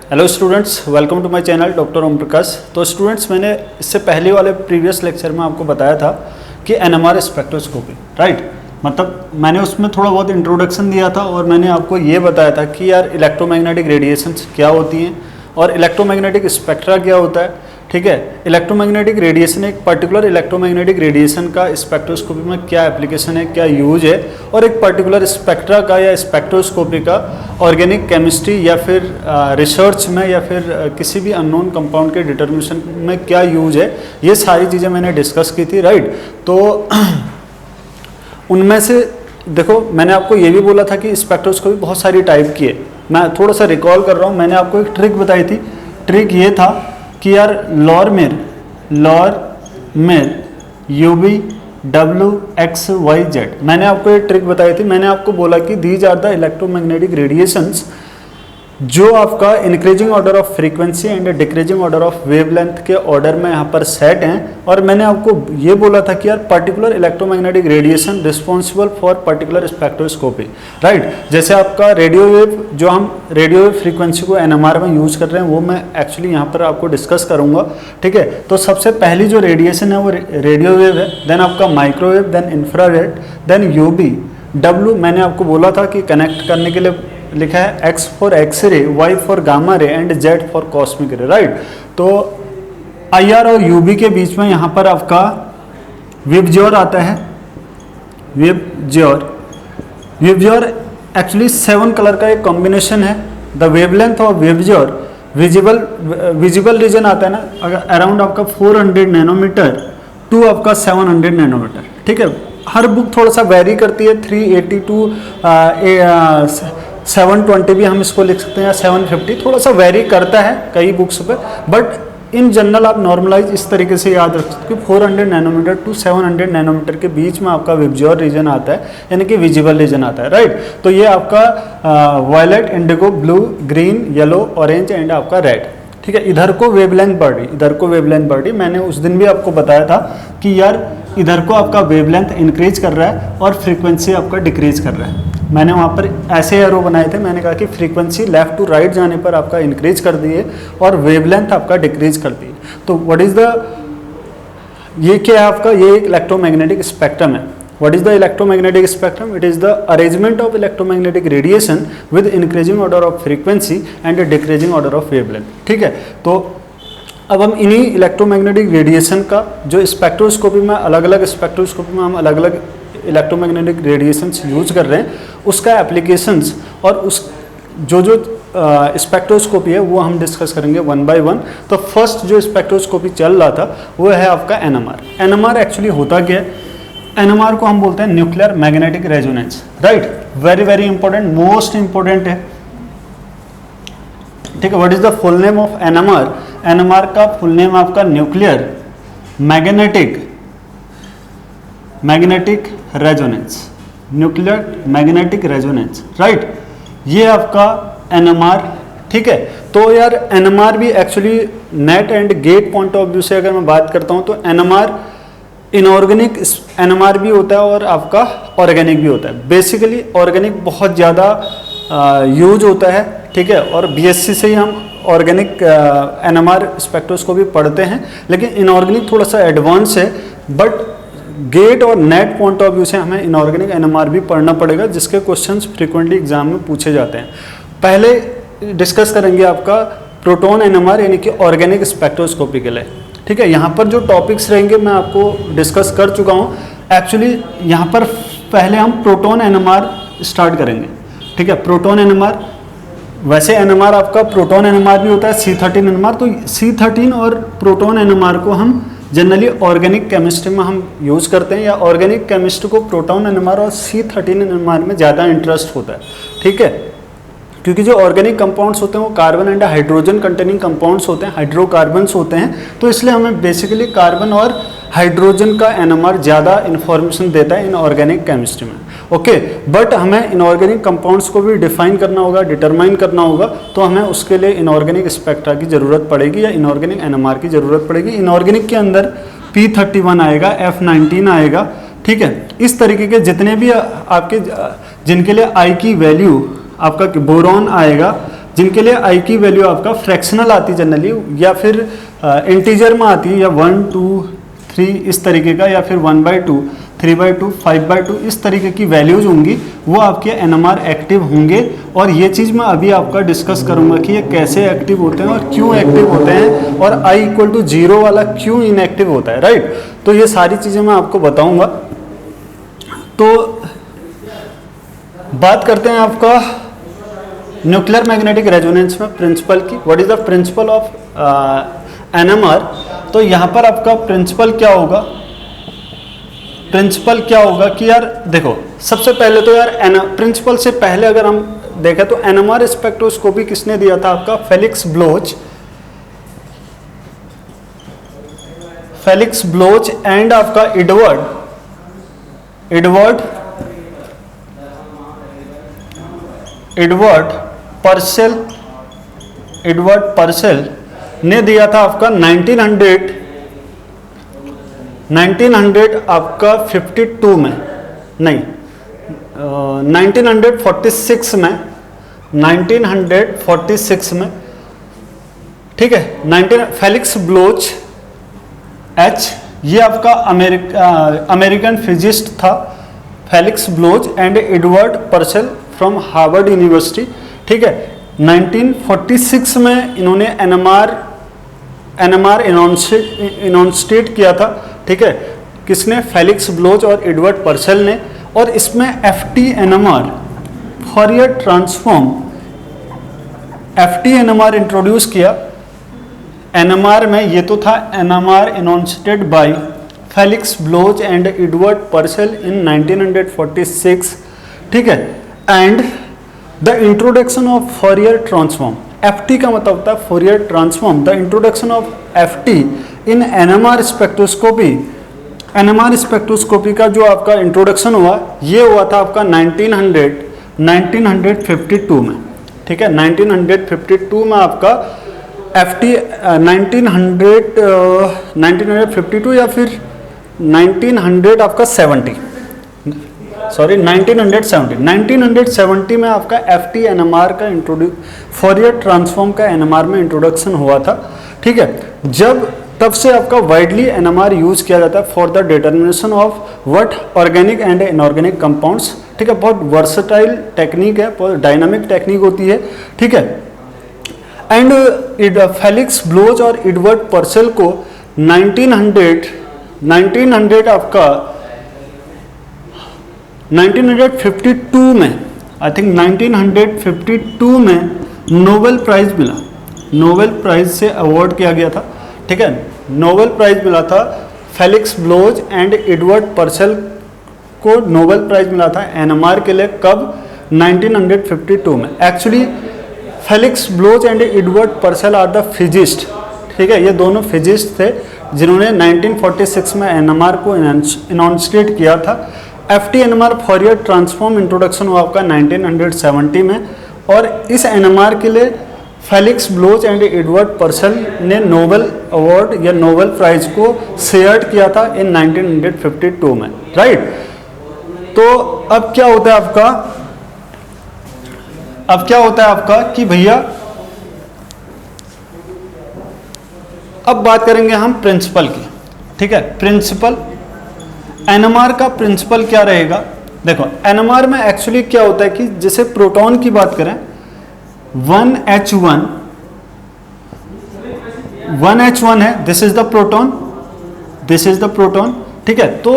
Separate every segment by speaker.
Speaker 1: Hello students, welcome to my channel doctor Om Prakash. तो students, मैंने इससे पहले वाले प्रीवियस लेक्चर में आपको बताया था कि एनएमआर स्पेक्ट्रोस्कोपी, राइट, मतलब मैंने उसमें थोड़ा बहुत इंट्रोडक्शन दिया था और मैंने आपको ये बताया था कि यार इलेक्ट्रोमैग्नेटिक रेडिएशंस क्या होती हैं और इलेक्ट्रोमैग्नेटिक स्पेक्ट्रा क्या होता है। ठीक है, इलेक्ट्रोमैग्नेटिक रेडिएशन, एक पर्टिकुलर इलेक्ट्रोमैग्नेटिक रेडिएशन का स्पेक्ट्रोस्कोपी में क्या एप्लीकेशन है, क्या यूज है, और एक पर्टिकुलर स्पेक्ट्रा का या स्पेक्ट्रोस्कोपी का ऑर्गेनिक केमिस्ट्री या फिर रिसर्च में या फिर किसी भी अननोन कंपाउंड के डिटर्मिनेशन में क्या यूज है, ये सारी चीज़ें मैंने डिस्कस की थी, राइट। तो उनमें से देखो, मैंने आपको ये भी बोला था कि स्पेक्ट्रोस्कोपी बहुत सारी टाइप की है। मैं थोड़ा सा रिकॉल कर रहा हूँ, मैंने आपको एक ट्रिक बताई थी। ट्रिक ये था कि यार लॉरमेर यूवी WXYZ, मैंने आपको ये ट्रिक बताई थी। मैंने आपको बोला कि these are the electromagnetic radiations जो आपका increasing order of frequency and decreasing order of wavelength के ऑर्डर में यहाँ पर सेट हैं। और मैंने आपको ये बोला था कि यार particular electromagnetic radiation responsible for particular spectroscopy, right. जैसे आपका रेडियो वेव, जो हम रेडियो वेव फ्रीक्वेंसी को NMR में यूज कर रहे हैं, वो मैं एक्चुअली यहाँ पर आपको डिस्कस करूँगा। ठीक है, तो सबसे पहली जो रेडिएशन है वो रेडियो वेव है, देन आपका microwave, then infrared, then UV। W मैंने आपको बोला था कि कनेक्ट करने के लिए लिखा है X for X ray, Y for gamma ray and Z for cosmic ray, right. तो IR और UV के बीच में यहाँ पर आपका विबज्योर आता है। विबज्योर एक्चुअली 7 कलर का एक कॉम्बिनेशन है। The wavelength of VIBGYOR, visible region आता है ना, अगर अराउंड आपका 400 नैनोमीटर टू आपका 700 नैनोमीटर। ठीक है, हर बुक थोड़ा सा वेरी करती है, 380 टू 720 भी हम इसको लिख सकते हैं, या 750, थोड़ा सा वेरी करता है कई बुक्स पे, बट इन जनरल आप नॉर्मलाइज इस तरीके से याद रख सकते हो कि 400 नैनोमीटर टू 700 नैनोमीटर के बीच में आपका विबज्योर रीजन आता है, यानी कि विजिबल रीजन आता है, राइट। तो ये आपका violet, indigo, blue, green, yellow, orange and आपका रेड। ठीक है, इधर को वेवलेंथ बढ़ी, इधर को वेवलेंथ बढ़ी। मैंने उस दिन भी आपको बताया था कि यार इधर को आपका वेवलेंथ इंक्रीज कर रहा है और फ्रीक्वेंसी आपका डिक्रीज कर रहा है। मैंने वहाँ पर ऐसे एरो बनाए थे, मैंने कहा कि फ्रीक्वेंसी लेफ्ट टू राइट जाने पर आपका इंक्रीज कर दिए और वेवलेंथ आपका डिक्रीज कर दिए। तो व्हाट इज द, ये क्या है आपका, ये एक इलेक्ट्रोमैग्नेटिक स्पेक्ट्रम है। What is the electromagnetic spectrum? It is the arrangement of electromagnetic radiation with increasing order of frequency and a decreasing order of wavelength. ठीक है, तो अब हम इन्हीं इलेक्ट्रोमैग्नेटिक रेडिएशन का जो स्पेक्ट्रोस्कोपी में अलग अलग स्पेक्ट्रोस्कोपी में हम अलग अलग इलेक्ट्रोमैग्नेटिक रेडिएशंस यूज कर रहे हैं, उसका एप्लीकेशंस और उस जो स्पेक्ट्रोस्कोपी है वो हम डिस्कस करेंगे वन बाय वन। तो फर्स्ट जो स्पेक्ट्रोस्कोपी चल रहा था वो है आपका NMR। NMR एक्चुअली होता क्या है? NMR को हम बोलते हैं nuclear magnetic resonance, right. Very very important, most important है। ठीक है, what is the full name of NMR? NMR का फुल नेम आपका nuclear magnetic resonance, nuclear magnetic resonance, right. ये आपका NMR। ठीक है, तो यार NMR भी actually NET and GATE point of view से अगर मैं बात करता हूँ तो NMR इनऑर्गेनिक NMR भी होता है और आपका ऑर्गेनिक भी होता है। बेसिकली ऑर्गेनिक बहुत ज़्यादा यूज होता है, ठीक है, और BSc से ही हम ऑर्गेनिक NMR स्पेक्ट्रोस्कोपी पढ़ते हैं, लेकिन इनऑर्गेनिक थोड़ा सा एडवांस है। बट गेट और नेट पॉइंट ऑफ व्यू से हमें इनऑर्गेनिक NMR भी पढ़ना पड़ेगा, जिसके क्वेश्चंस फ्रीक्वेंटली एग्जाम में पूछे जाते हैं। पहले डिस्कस करेंगे आपका प्रोटॉन NMR, यानी कि ऑर्गेनिक स्पेक्ट्रोस्कोपी के लिए। ठीक है, यहाँ पर जो टॉपिक्स रहेंगे मैं आपको डिस्कस कर चुका हूँ। एक्चुअली यहाँ पर पहले हम प्रोटॉन NMR स्टार्ट करेंगे। ठीक है, प्रोटॉन NMR, वैसे NMR आपका प्रोटॉन NMR भी होता है, C13 NMR। तो C13 और प्रोटॉन NMR को हम जनरली ऑर्गेनिक केमिस्ट्री में हम यूज़ करते हैं, या ऑर्गेनिक केमिस्ट्री को प्रोटॉन NMR और C13 NMR में ज़्यादा इंटरेस्ट होता है। ठीक है, क्योंकि जो ऑर्गेनिक कंपाउंड्स होते हैं वो carbon and hydrogen containing compounds होते हैं, हाइड्रोकार्बन्स होते हैं, तो इसलिए हमें बेसिकली कार्बन और हाइड्रोजन का NMR ज़्यादा इन्फॉर्मेशन देता है इन ऑर्गेनिक केमिस्ट्री में। ओके, बट हमें इनऑर्गेनिक कंपाउंड्स को भी डिफाइन करना होगा, डिटरमाइन करना होगा, तो हमें उसके लिए इनऑर्गेनिक स्पेक्ट्रा की ज़रूरत पड़ेगी या इनऑर्गेनिक NMR की ज़रूरत पड़ेगी। इनऑर्गेनिक के अंदर P31 आएगा, F19 आएगा। ठीक है, इस तरीके के जितने भी आपके जिनके लिए I की वैल्यू आपका बोरॉन आएगा जिनके लिए आई की वैल्यू आपका फ्रैक्शनल आती है जनरली, या फिर इंटीजर में आती है, या 1 2 3 इस तरीके का, या फिर 1/2 3/2 5/2 इस तरीके की वैल्यूज होंगी, वो आपके एनएमआर एक्टिव होंगे। और ये चीज़ मैं अभी आपका डिस्कस करूंगा कि ये कैसे एक्टिव होते हैं और क्यों एक्टिव होते हैं, और I = 0 वाला क्यों इनएक्टिव होता है, राइट। तो ये सारी चीज़ें मैं आपको बताऊंगा। तो बात करते हैं आपका न्यूक्लियर मैग्नेटिक रेजोनेंस में प्रिंसिपल की। What is the principle of NMR. तो यहाँ पर आपका प्रिंसिपल क्या होगा, प्रिंसिपल क्या होगा कि यार देखो, सबसे पहले तो यार प्रिंसिपल से पहले अगर हम देखें तो एनएमआर स्पेक्ट्रोस्कोपी किसने दिया था, आपका फेलिक्स ब्लोच एंड आपका एडवर्ड पर्सेल ने दिया था आपका 1900 आपका 52 में, नहीं 1946 में, 1946 में, ठीक है। फेलिक्स ब्लोच एच, ये आपका अमेरिकन फिजिस्ट था, Felix Bloch and Edward Purcell from Harvard university, ठीक है। 1946 में इन्होंने एनएमआर इनॉन्स्टेट किया था, ठीक है। किसने, फेलिक्स ब्लोच और एडवर्ड पर्सेल ने। और इसमें FT NMR Fourier transform FT NMR introduce किया एनएमआर में। ये तो था NMR announced by Felix Bloch and Edward Purcell in 1946, ठीक है। And the introduction of Fourier transform, FT का मतलब होता है Fourier transform. The introduction of FT in NMR spectroscopy, NMR spectroscopy का जो आपका इंट्रोडक्शन हुआ, ये हुआ था आपका 1952 में, ठीक है। 1952 में आपका एफटी 1952 या फिर 1900 आपका 1970 में आपका एफटी एनएमआर का फॉरियर ट्रांसफॉर्म का एनएमआर में इंट्रोडक्शन हुआ था, ठीक है। जब तब से आपका वाइडली एनएमआर यूज किया जाता है for the determination of what organic and inorganic compounds, ठीक है। बहुत वर्सेटाइल टेक्निक है, बहुत डायनामिक टेक्निक होती है, ठीक है। एंड फेलिक्स ब्लोच और एडवर्ड पर्सेल को 1900 आपका 1952 में, आई थिंक 1952 में नोबेल प्राइज मिला, नोबेल प्राइज से अवार्ड किया गया था, ठीक है। नोबेल प्राइज मिला था Felix Bloch and Edward Purcell को, नोबेल प्राइज मिला था एनएमआर के लिए, कब, 1952 में। Actually Felix Bloch and Edward Purcell are the physicist, ठीक है। ये दोनों फिजिस्ट थे जिन्होंने 1946 में एनएमआर को इनॉन्स्टेट किया था। FT NMR Fourier transform introduction हुआ आपका 1970 में, और इस एनएमआर के लिए Felix Bloch and Edward Purcell ने नोबेल अवार्ड या नोबेल प्राइज को शेयर किया था इन 1952 में, राइट। तो अब क्या होता है आपका, कि भैया अब बात करेंगे हम प्रिंसिपल की, ठीक है। प्रिंसिपल एनएमआर का प्रिंसिपल क्या रहेगा, देखो एनएमआर में एक्चुअली क्या होता है कि जैसे प्रोटॉन की बात करें, 1H1 है, दिस इज द प्रोटॉन, ठीक है। तो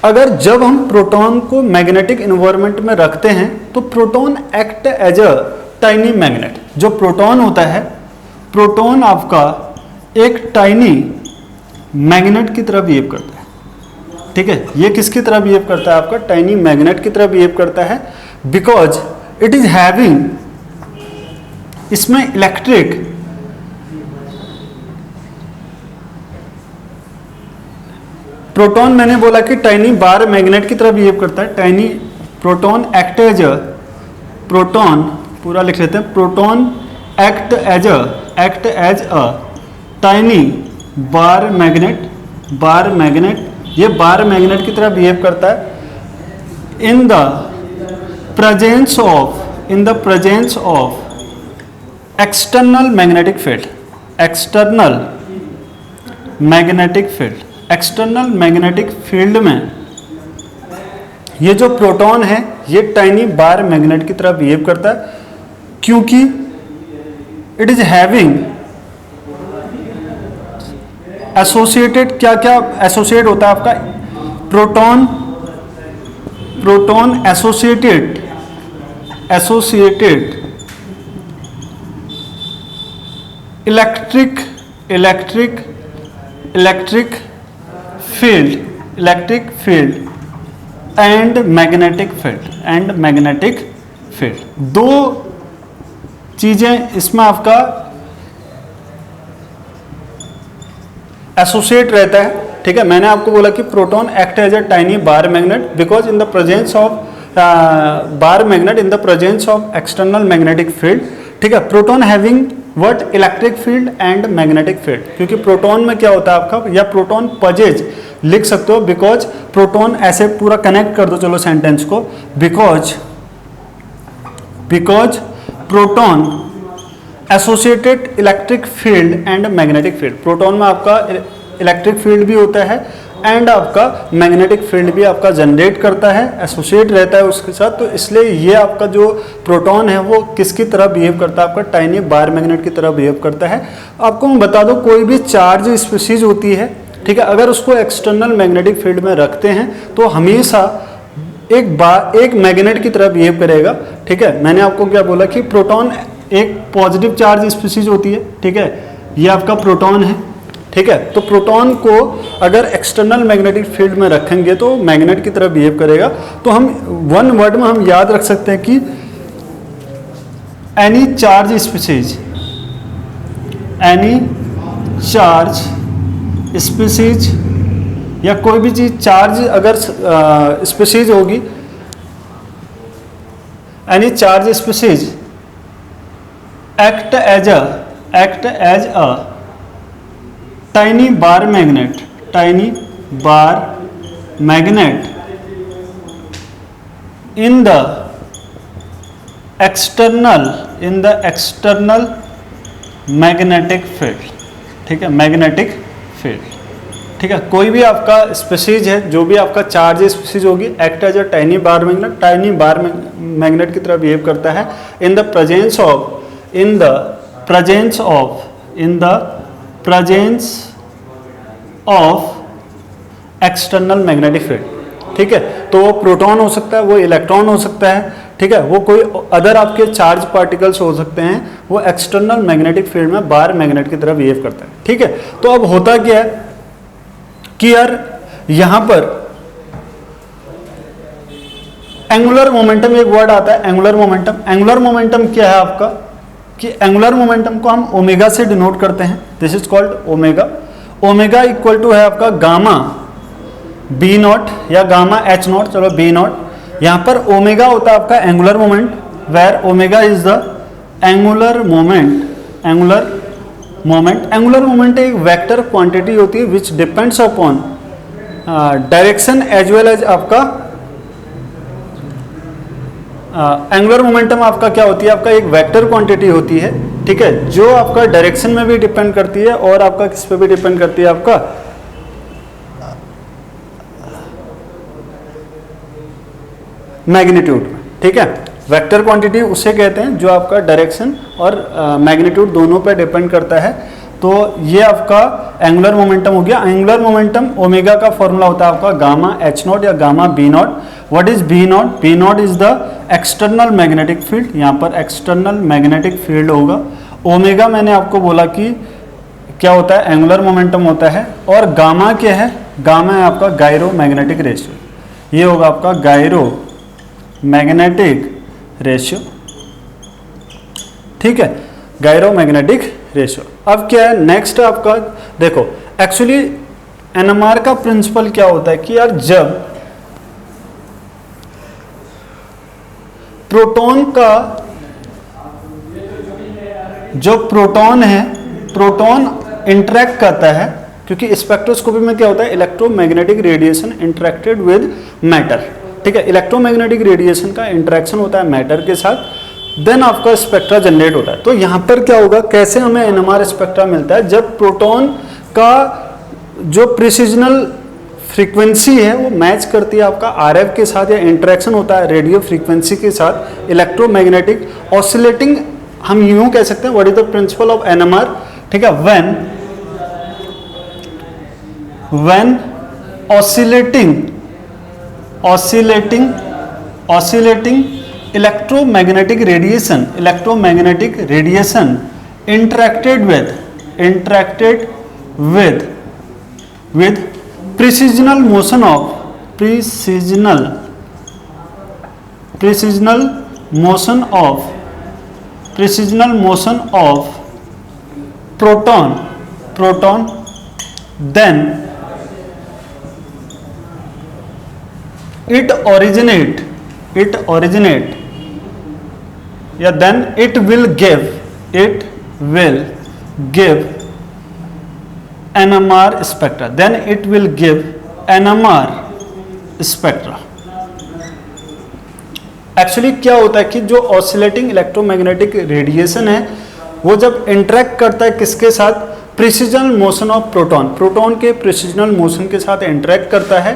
Speaker 1: अगर जब हम प्रोटॉन को मैग्नेटिक एनवायरनमेंट में रखते हैं तो proton act as a tiny magnet. जो प्रोटॉन होता है, प्रोटॉन आपका एक टाइनी मैग्नेट की तरह बिहेव करता है, ठीक है। ये किसकी तरह बिहेव करता है, आपका टाइनी मैग्नेट की तरह बिहेव करता है, बिकॉज इट इज हैविंग, इसमें इलेक्ट्रिक प्रोटॉन, मैंने बोला कि टाइनी बार मैग्नेट की तरह बिहेव करता है। Tiny proton act as a, proton पूरा लिख लेते हैं, proton act as a tiny bar magnet, ये बार मैग्नेट की तरह बिहेव करता है in the presence of external magnetic field, external magnetic field, external magnetic field में ये जो प्रोटॉन है ये टाइनी बार मैग्नेट की तरह बिहेव करता है, क्योंकि इट इज हैविंग एसोसिएटेड, क्या क्या एसोसिएट होता है आपका, proton, proton associated, associated electric, electric, electric field, electric field and magnetic field, and magnetic field. दो चीजें इसमें आपका एसोसिएट रहता है, ठीक है। मैंने आपको बोला कि proton act as a tiny bar magnet because in the presence of bar magnet in the presence of external magnetic field, ठीक है। Proton having what, electric field and magnetic field, क्योंकि प्रोटॉन में क्या होता है आपका, या प्रोटॉन पजेज लिख सकते हो, बिकॉज प्रोटॉन, ऐसे पूरा कनेक्ट कर दो चलो सेंटेंस को, because, because proton associated electric field and magnetic field, proton में आपका इलेक्ट्रिक फील्ड भी होता है एंड आपका मैग्नेटिक फील्ड भी आपका जनरेट करता है, एसोसिएट रहता है उसके साथ, तो इसलिए ये आपका जो प्रोटॉन है वो किसकी तरह बिहेव करता है, आपका टाइनी बार मैग्नेट की तरह बिहेव करता है। आपको मैं बता दूं, कोई भी चार्ज स्पीशीज होती है, ठीक है, अगर उसको एक्सटर्नल मैग्नेटिक फील्ड में रखते हैं तो हमेशा एक मैग्नेट की तरह बिहेव करेगा, ठीक है। मैंने आपको क्या बोला कि प्रोटॉन एक पॉजिटिव चार्ज स्पीशीज होती है, ठीक है, ये आपका प्रोटॉन है, ठीक है। तो प्रोटॉन को अगर एक्सटर्नल मैग्नेटिक फील्ड में रखेंगे तो मैग्नेट की तरह बिहेव करेगा। तो हम वन वर्ड में हम याद रख सकते हैं कि any charge species, any charge species, या कोई भी चीज चार्ज अगर स्पीशीज होगी, any charge species act as a tiny bar magnet, tiny bar magnet in the external magnetic field, ठीक है, मैग्नेटिक फील्ड, ठीक है। कोई भी आपका स्पीशीज है, जो भी आपका चार्ज स्पीशीज होगी, act as a tiny bar magnet, tiny bar magnet की तरह बिहेव करता है in the presence of, in the presence of, in the presence of external magnetic field, ठीक है। तो वो प्रोटॉन हो सकता है, वो इलेक्ट्रॉन हो सकता है, ठीक है, वो कोई अदर आपके चार्ज पार्टिकल्स हो सकते हैं, वो एक्सटर्नल मैग्नेटिक फील्ड में बार मैग्नेट की तरह बिहेव करता है, ठीक है। तो अब होता क्या है कि यार यहां पर एंगुलर मोमेंटम, एक वर्ड आता है एंगुलर मोमेंटम। एंगुलर मोमेंटम क्या है आपका, कि एंगुलर मोमेंटम को हम ओमेगा से डिनोट करते हैं, this is called omega. Omega equal to है आपका गामा बी नॉट या गामा एच नॉट, चलो बी नॉट। यहां पर ओमेगा होता है आपका angular moment, where omega is the angular moment, angular moment. Angular moment एक वेक्टर क्वांटिटी होती है which depends upon direction as well as आपका एंगुलर मोमेंटम आपका क्या होती है, आपका एक वेक्टर क्वांटिटी होती है, ठीक है, जो आपका डायरेक्शन में भी डिपेंड करती है और आपका किस पे भी डिपेंड करती है, आपका मैग्नीट्यूड में, ठीक है। वेक्टर क्वांटिटी उसे कहते हैं जो आपका डायरेक्शन और मैग्नीट्यूड दोनों पे डिपेंड करता है। तो ये आपका एंगुलर मोमेंटम हो गया। एंगुलर मोमेंटम ओमेगा का फॉर्मूला होता है आपका गामा एच नॉट या gamma B not. What is B not, B not is the external magnetic field, यहाँ पर एक्सटर्नल मैग्नेटिक फील्ड होगा। ओमेगा मैंने आपको बोला कि क्या होता है, एंगुलर मोमेंटम होता है। और गामा क्या है, गामा है आपका गायरो मैग्नेटिक रेशियो, ये होगा आपका गायरो मैग्नेटिक रेशियो, ठीक है, गायरो मैग्नेटिक रेशियो। अब क्या है नेक्स्ट आपका, देखो एक्चुअली एनएमआर का प्रिंसिपल क्या होता है कि यार जब प्रोटॉन का जो प्रोटॉन है, प्रोटॉन इंटरेक्ट करता है, क्योंकि स्पेक्ट्रोस्कोपी में क्या होता है, electromagnetic radiation interacted with matter, ठीक है, इलेक्ट्रोमैग्नेटिक रेडिएशन का इंटरेक्शन होता है मैटर के साथ। देन आपका स्पेक्ट्रा जनरेट होता है। तो यहाँ पर क्या होगा, कैसे हमें एनएमआर स्पेक्ट्रा मिलता है, जब प्रोटॉन का जो प्रिसिजनल फ्रीक्वेंसी है वो मैच करती है आपका आरएफ के साथ, या इंटरेक्शन होता है रेडियो फ्रीक्वेंसी के साथ इलेक्ट्रोमैग्नेटिक ऑसिलेटिंग, हम यूं कह सकते हैं what is the principle of NMR, ठीक है, when oscillating electromagnetic radiation interacted with precisional motion of proton, then it originate या then it will give NMR spectra, then it will give NMR spectra। Actually क्या होता है कि जो oscillating electromagnetic radiation है वो जब इंटरेक्ट करता है किसके साथ, प्रिसिजनल मोशन ऑफ प्रोटॉन के प्रिसिजनल मोशन के साथ इंटरेक्ट करता है,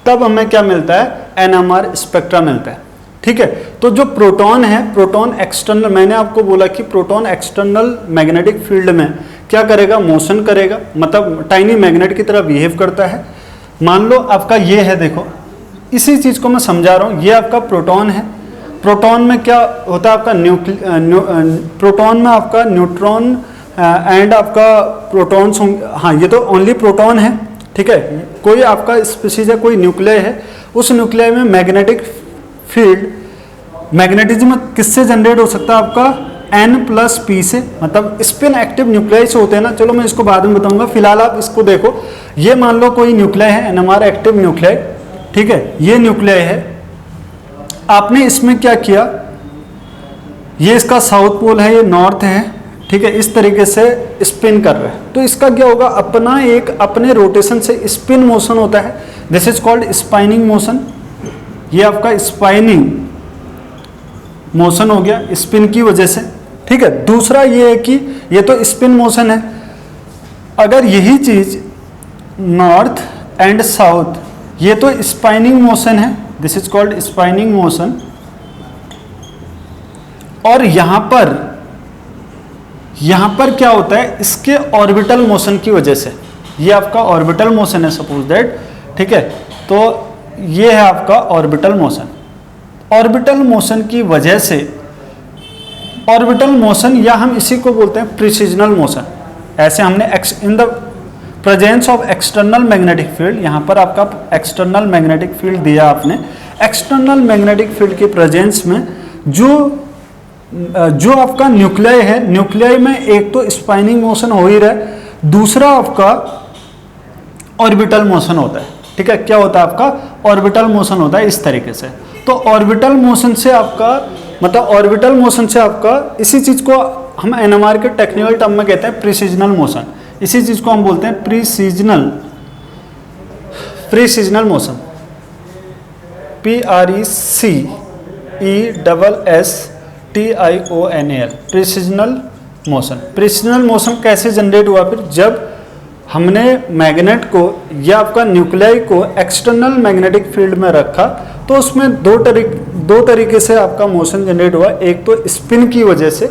Speaker 1: तब हमें क्या मिलता है, एनएमआर स्पेक्ट्रा मिलता है। ठीक है, तो जो प्रोटॉन है, प्रोटॉन एक्सटर्नल, मैंने आपको बोला कि प्रोटॉन एक्सटर्नल मैग्नेटिक फील्ड में क्या करेगा, मोशन करेगा, मतलब टाइनी मैग्नेट की तरह बिहेव करता है। मान लो आपका ये है, देखो इसी चीज को मैं समझा रहा हूँ, ये आपका प्रोटॉन है, प्रोटॉन में क्या होता है आपका प्रोटॉन में आपका न्यूट्रॉन एंड आपका प्रोटॉन्स होंगे, हाँ ये तो ओनली प्रोटॉन है, ठीक है, कोई आपका स्पीशीज है, कोई न्यूक्लियस है, उस न्यूक्लियस में मैग्नेटिक फील्ड, मैग्नेटिज्म किससे जनरेट हो सकता है आपका, N+P से, मतलब स्पिन एक्टिव न्यूक्लियस होते हैं ना, चलो मैं इसको बाद में बताऊंगा, फिलहाल आप इसको देखो, ये मान लो कोई न्यूक्लियस है, NMR एक्टिव न्यूक्लियस, ठीक है, ये न्यूक्लियस है, आपने इसमें क्या किया, ये इसका साउथ पोल है, ये नॉर्थ है, ठीक है, इस तरीके से स्पिन कर रहे हैं, तो इसका क्या होगा, अपने रोटेशन से स्पिन मोशन होता है, this is called spinning motion, ये आपका स्पाइनिंग मोशन हो गया स्पिन की वजह से, ठीक है। दूसरा ये है कि ये तो स्पिन मोशन है, अगर यही चीज नॉर्थ एंड साउथ, ये तो स्पाइनिंग मोशन है, this is called spinning motion, और यहां पर क्या होता है, इसके ऑर्बिटल मोशन की वजह से, ये आपका ऑर्बिटल मोशन है सपोज दैट, ठीक है, तो ये है आपका ऑर्बिटल मोशन, ऑर्बिटल मोशन की वजह से, ऑर्बिटल मोशन या हम इसी को बोलते हैं प्रिसिजनल मोशन, ऐसे हमने इन the presence of external magnetic field, यहाँ पर आपका एक्सटर्नल मैग्नेटिक फील्ड दिया आपने, एक्सटर्नल मैग्नेटिक फील्ड के प्रेजेंस में जो आपका न्यूक्लियस है, न्यूक्लियस में एक तो स्पाइनिंग मोशन हो ही रहा है, दूसरा आपका ऑर्बिटल मोशन होता है, ठीक है, क्या होता है आपका ऑर्बिटल मोशन होता है इस तरीके से। तो ऑर्बिटल मोशन से आपका मतलब ऑर्बिटल मोशन से आपका इसी चीज को हम एनएमआर के टेक्निकल टर्म में कहते हैं प्रिसिजनल मोशन, इसी चीज को हम बोलते हैं प्रिसिजनल मोशन, PRECESSTIONAL, प्रिसिजनल मोशन। प्रिसिजनल मोशन कैसे जनरेट हुआ, फिर जब हमने मैग्नेट को या आपका न्यूक्लियाई को एक्सटर्नल मैग्नेटिक फील्ड में रखा, तो उसमें दो तरीके से आपका मोशन जनरेट हुआ, एक तो स्पिन की वजह से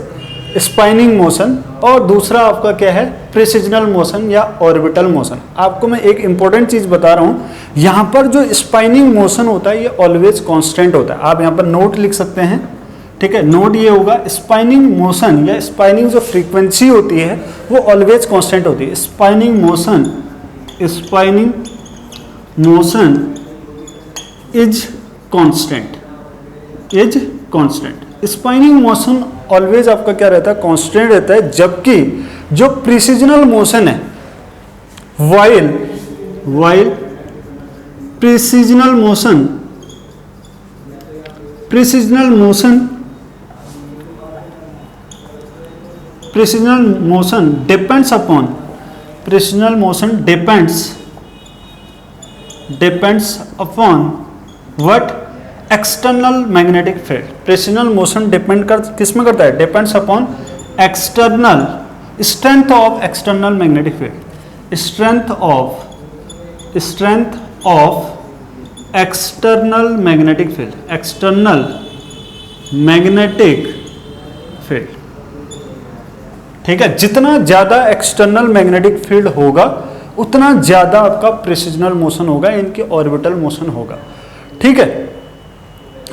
Speaker 1: स्पाइनिंग मोशन, और दूसरा आपका क्या है, प्रिसिजनल मोशन या ऑर्बिटल मोशन। आपको मैं एक इंपॉर्टेंट चीज बता रहा हूं, यहां पर जो स्पाइनिंग मोशन होता है ये ऑलवेज कांस्टेंट होता है, आप यहां पर नोट लिख सकते हैं, ठीक है, नोट ये होगा, स्पाइनिंग मोशन या स्पाइनिंग जो फ्रीक्वेंसी होती है वो ऑलवेज कांस्टेंट होती है, spinning motion is constant, spinning motion always आपका क्या रहता है, कांस्टेंट रहता है, जबकि जो प्रिसिजनल मोशन है, while precessional motion depends upon what, external magnetic field, precessional motion depend कर किस में करता है, depends upon external strength of external magnetic field, strength of external magnetic field, external magnetic field. ठीक है, जितना ज्यादा एक्सटर्नल मैग्नेटिक फील्ड होगा उतना ज्यादा आपका प्रेसिजनल मोशन होगा, इनकी ऑर्बिटल मोशन होगा। ठीक है,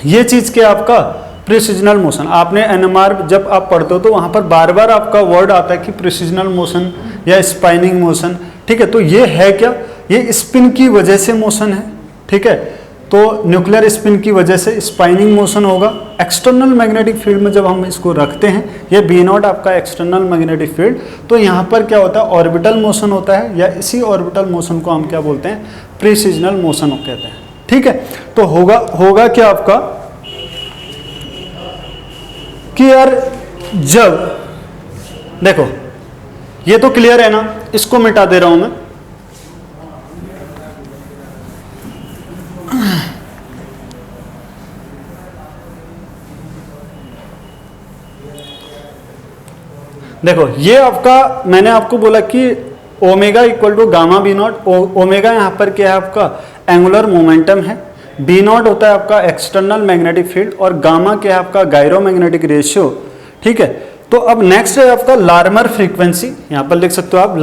Speaker 1: ये चीज क्या आपका प्रिसिजनल मोशन। आपने एनएमआर जब आप पढ़ते हो तो वहां पर बार बार आपका वर्ड आता है कि प्रिसिजनल मोशन या स्पाइनिंग मोशन। ठीक है, तो ये है क्या, ये स्पिन की वजह से मोशन है। ठीक है, तो न्यूक्लियर स्पिन की वजह से स्पाइनिंग मोशन होगा। एक्सटर्नल मैग्नेटिक फील्ड में जब हम इसको रखते हैं, ये बी नॉट आपका एक्सटर्नल मैग्नेटिक फील्ड, तो यहाँ पर क्या होता है, ऑर्बिटल मोशन होता है, या इसी ऑर्बिटल मोशन को हम क्या बोलते हैं, प्रिसिजनल मोशन कहते हैं। ठीक है, तो होगा क्या आपका कि यार जब देखो ये तो क्लियर है ना, इसको मिटा दे रहा हूं मैं। देखो ये आपका, मैंने आपको बोला कि omega equal to gamma B not. Omega यहां पर क्या है आपका एंगुलर मोमेंटम है, बी नॉट होता है आपका एक्सटर्नल मैग्नेटिक फील्ड, और गामा क्या है आपका गायरो मैग्नेटिक रेशियो। ठीक है, तो अब नेक्स्ट है आपका लार्मर फ्रीक्वेंसी, यहां पर लिख सकते हो आप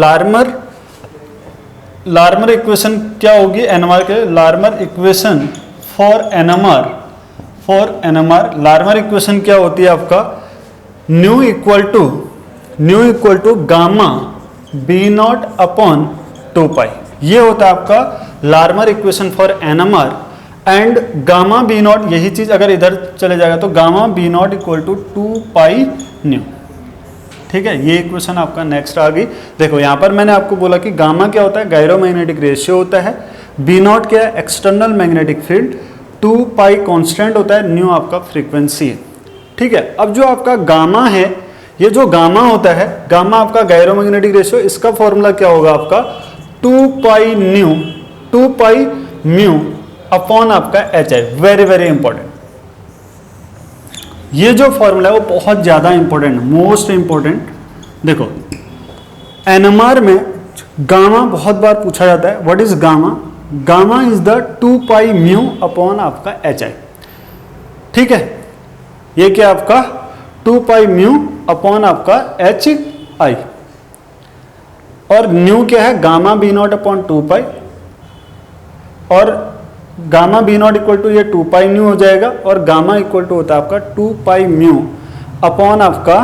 Speaker 1: लार्मर इक्वेशन क्या होगी एनएमआर के, Larmor equation for NMR Larmor equation क्या होती है आपका, nu equal to gamma B not upon 2 pi. ये होता है आपका Larmor equation for NMR, and gamma B not, यही चीज अगर इधर चले जाएगा तो gamma B not equal to 2 pi nu. ठीक है, ये इक्वेशन आपका नेक्स्ट आ गई। देखो यहां पर मैंने आपको बोला कि गामा क्या होता है, गायरो मैग्नेटिक रेशियो होता है, बी नॉट क्या है एक्सटर्नल मैग्नेटिक फील्ड, 2 पाई कांस्टेंट होता है, न्यू आपका फ्रीक्वेंसी है। ठीक है, अब जो आपका गामा है, ये जो गामा होता है, गामा आपका गायरो मैग्नेटिक रेशियो, इसका फॉर्मूला क्या होगा आपका 2 पाई म्यू अपॉन आपका H I. Very very important, ये जो फॉर्मूला है वो बहुत ज्यादा इंपॉर्टेंट, मोस्ट इंपॉर्टेंट। देखो एनएमआर में गामा बहुत बार पूछा जाता है, what is gamma, gamma is the 2 pi mu upon आपका एच आई। ठीक है, ये क्या आपका 2 पाई म्यू अपॉन आपका एच आई, और न्यू क्या है gamma B not upon 2 pi, और gamma B not equal to ये 2 पाई न्यू हो जाएगा, और गामा इक्वल टू होता है आपका 2 पाई म्यू अपॉन आपका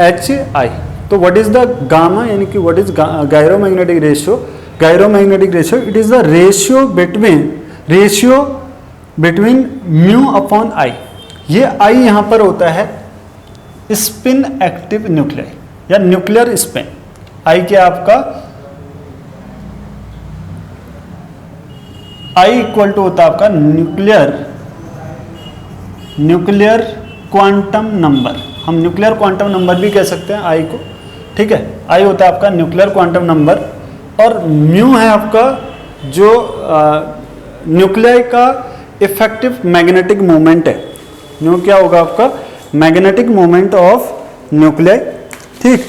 Speaker 1: एच आई। तो व्हाट इज द गामा, यानी कि what is gyromagnetic ratio, it is the ratio between mu upon आई। ये आई यहां पर होता है स्पिन एक्टिव न्यूक्लियर या न्यूक्लियर स्पिन। आई क्या आपका, आई इक्वल टू होता है आपका न्यूक्लियर क्वांटम नंबर, हम न्यूक्लियर क्वांटम नंबर भी कह सकते हैं आई को। ठीक है, आई होता है आपका न्यूक्लियर क्वांटम नंबर, और म्यू है आपका जो न्यूक्लियर का इफेक्टिव मैग्नेटिक मोमेंट है। म्यू क्या होगा आपका मैग्नेटिक मोमेंट ऑफ न्यूक्लियर। ठीक,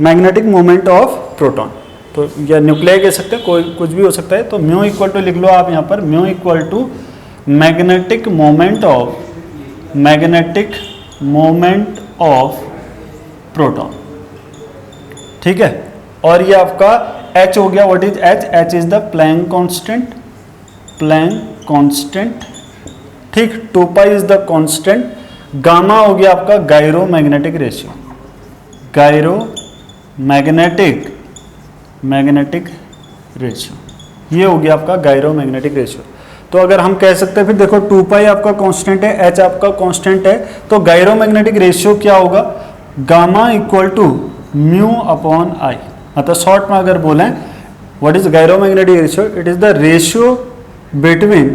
Speaker 1: मैग्नेटिक मोमेंट ऑफ प्रोटॉन, तो या न्यूक्लियर कह सकते हैं, कोई कुछ भी हो सकता है। तो म्यू इक्वल टू लिख लो आप यहाँ पर, mu equal to magnetic moment of proton. ठीक है, और ये आपका H हो गया, what is H is the Planck constant. ठीक, 2 pi is the constant. Gamma हो गया आपका गायरो मैग्नेटिक रेशियो, ये हो गया आपका गायरो मैग्नेटिक रेशियो। तो अगर हम कह सकते हैं, फिर देखो 2 पाई आपका कांस्टेंट है, H आपका कांस्टेंट है, तो गायरो मैग्नेटिक रेशियो क्या होगा, gamma equal to mu upon I. मतलब शॉर्ट में अगर बोलें what is gyromagnetic ratio, it is the ratio between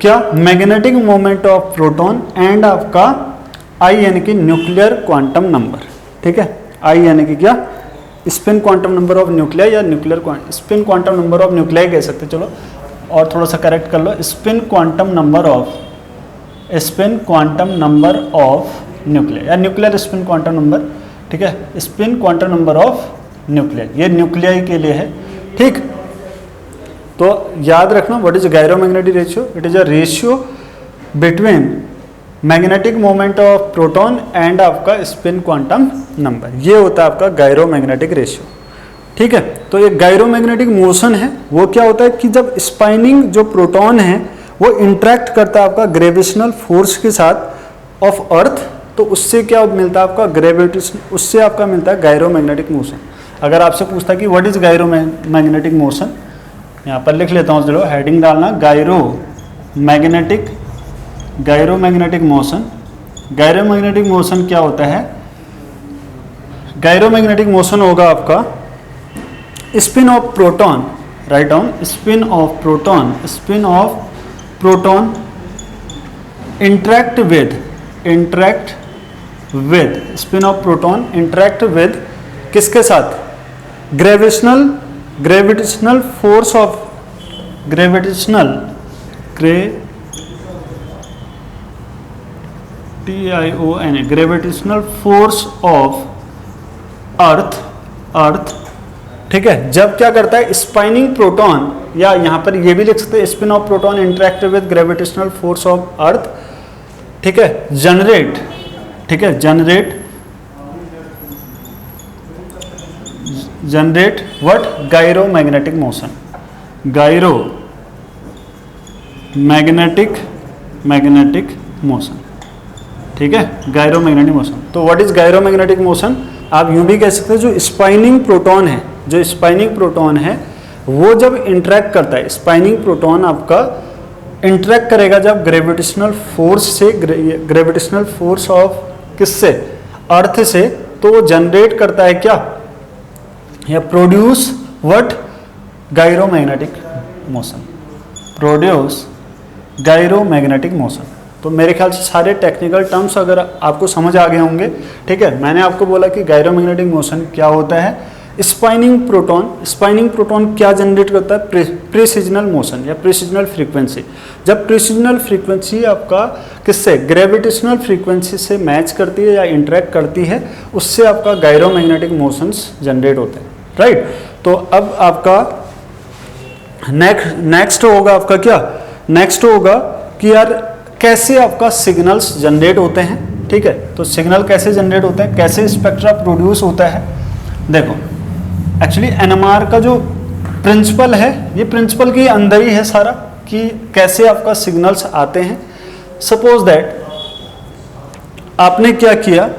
Speaker 1: क्या magnetic moment of proton and आपका आई यानी कि न्यूक्लियर क्वांटम नंबर। ठीक है, आई यानी कि क्या spin quantum number of nuclear, या spin quantum number of nuclear कह सकते हैं। चलो और थोड़ा सा करेक्ट कर लो, spin quantum number of nuclear या न्यूक्लियर स्पिन क्वांटम नंबर, ठीक है, spin quantum number of nuclear, ये न्यूक्लियाई के लिए है, ठीक। तो याद रखना what is gyromagnetic ratio, it is a ratio between magnetic moment of proton and आपका स्पिन क्वांटम नंबर, ये होता है आपका गायरोमैग्नेटिक रेशियो, ठीक है। तो ये गायरोमैग्नेटिक मोशन है, वो क्या होता है कि जब स्पाइनिंग जो प्रोटॉन है वो इंटरेक्ट करता है आपका ग्रेविटेशनल फोर्स के साथ ऑफ अर्थ, तो उससे क्या मिलता है आपका ग्रेविटेशन, उससे आपका मिलता है गायरोमैग्नेटिक मोशन। अगर आपसे पूछता है कि व्हाट इज गायरोमैग्नेटिक मोशन, यहाँ पर लिख लेता हूँ, चलो हेडिंग डालना, गायरोमैग्नेटिक मोशन। गायरोमैग्नेटिक मोशन क्या होता है, गायरोमैग्नेटिक मोशन होगा आपका spin off proton, write down, spin off proton interact with spin off proton interact with किसके साथ, gravitational force of gravitational force of earth, ठीक है। जब क्या करता है स्पाइनिंग प्रोटॉन, या यहां पर ये भी लिख सकते हैं spin off proton interact with gravitational force of earth, ठीक है, generate what, gyromagnetic motion, magnetic motion, ठीक है, गायरोमैग्नेटिक मोशन। तो व्हाट इज गायरोमैग्नेटिक मोशन, आप यूं भी कह सकते हैं जो स्पाइनिंग प्रोटॉन है वो जब इंटरेक्ट करता है, स्पाइनिंग प्रोटॉन आपका इंटरेक्ट करेगा जब ग्रेविटेशनल फोर्स ऑफ किससे, अर्थ से, तो वो जनरेट करता है क्या, या प्रोड्यूस व्हाट, गायरोमैग्नेटिक मोशन। तो मेरे ख्याल से सारे टेक्निकल टर्म्स अगर आपको समझ आ गए होंगे, ठीक है। मैंने आपको बोला कि गायरोमैग्नेटिक मोशन क्या होता है, स्पाइनिंग प्रोटॉन क्या जनरेट करता है, प्रीसिजनल मोशन या प्रीसिजनल फ्रीक्वेंसी। जब प्रीसिजनल फ्रीक्वेंसी आपका किससे, ग्रेविटेशनल फ्रीक्वेंसी से मैच करती है या इंटरेक्ट करती है, उससे आपका गायरोमैग्नेटिक मोशंस जनरेट होते हैं, राइट। तो अब आपका नेक्स्ट होगा आपका क्या, नेक्स्ट होगा कि यार कैसे आपका सिग्नल्स जनरेट होते हैं, ठीक है। तो सिग्नल कैसे जनरेट होते हैं, कैसे स्पेक्ट्रा प्रोड्यूस होता है। देखो एक्चुअली एनएमआर का जो प्रिंसिपल है, ये प्रिंसिपल के अंदर ही है सारा, कि कैसे आपका सिग्नल्स आते हैं। सपोज दैट आपने क्या किया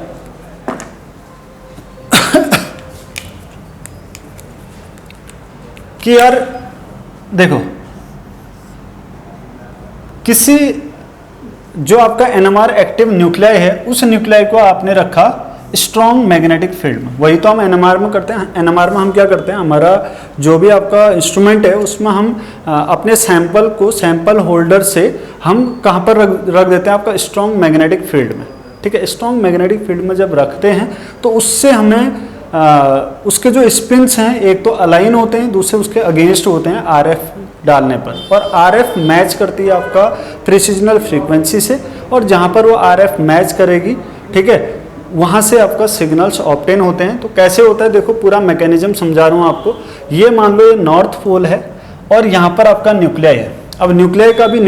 Speaker 1: कि यार देखो किसी जो आपका एनएमआर एक्टिव न्यूक्लियाई है, उस न्यूक्लियाई को आपने रखा स्ट्रॉन्ग मैग्नेटिक फील्ड में। वही तो हम एनएमआर में करते हैं। एनएमआर में हम क्या करते हैं, हमारा जो भी आपका इंस्ट्रूमेंट है उसमें हम अपने सैंपल को सैंपल होल्डर से हम कहाँ पर रख देते हैं, आपका स्ट्रॉन्ग मैग्नेटिक फील्ड में, ठीक है। स्ट्रॉन्ग मैग्नेटिक फील्ड में जब रखते हैं तो उससे हमें उसके जो स्पिन्स हैं एक तो अलाइन होते हैं, दूसरे उसके अगेंस्ट होते हैं आरएफ डालने पर, और आरएफ मैच करती है आपका प्रिसिजनल फ्रीक्वेंसी से, और जहाँ पर वो आरएफ मैच करेगी, ठीक है, वहाँ से आपका सिग्नल्स ऑब्टेन होते हैं। तो कैसे होता है, देखो पूरा मैकेनिज्म समझा रहा हूँ आपको। ये मान लो ये नॉर्थ पोल है और यहाँ पर आपका न्यूक्लियाई है। अब न्यूक्लियाई का भी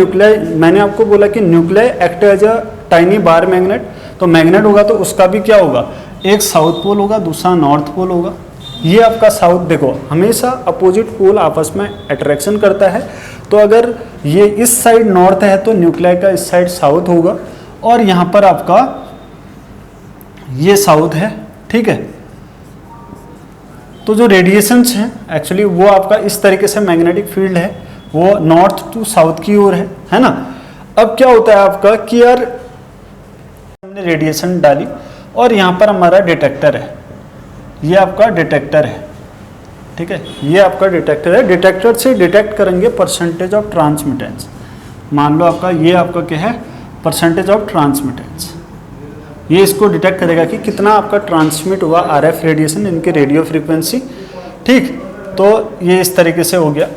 Speaker 1: मैंने आपको बोला कि nuclei act as a tiny bar magnet, तो मैग्नेट होगा तो उसका भी क्या होगा, एक साउथ पोल होगा, दूसरा नॉर्थ पोल होगा। ये आपका साउथ, देखो हमेशा अपोजिट पोल आपस में अट्रैक्शन करता है, तो अगर ये इस साइड नॉर्थ है तो न्यूक्लियाई का इस साइड साउथ होगा, और यहाँ पर आपका ये साउथ है, ठीक है। तो जो रेडिएशंस हैं एक्चुअली वो आपका इस तरीके से मैग्नेटिक फील्ड है, वो नॉर्थ टू साउथ की ओर है ना। अब क्या होता है आपका कि यार हमने रेडिएशन डाली और यहाँ पर हमारा डिटेक्टर है, ये आपका डिटेक्टर है, ठीक है, ये आपका डिटेक्टर है। डिटेक्टर से डिटेक्ट करेंगे परसेंटेज ऑफ ट्रांसमिटेंस। मान लो आपका ये आपका क्या है, परसेंटेज ऑफ ट्रांसमिटेंस। ये इसको डिटेक्ट करेगा कि कितना आपका ट्रांसमिट हुआ आरएफ रेडिएशन, इनके रेडियो फ्रीक्वेंसी, ठीक। तो ये इस तरीके से हो गया,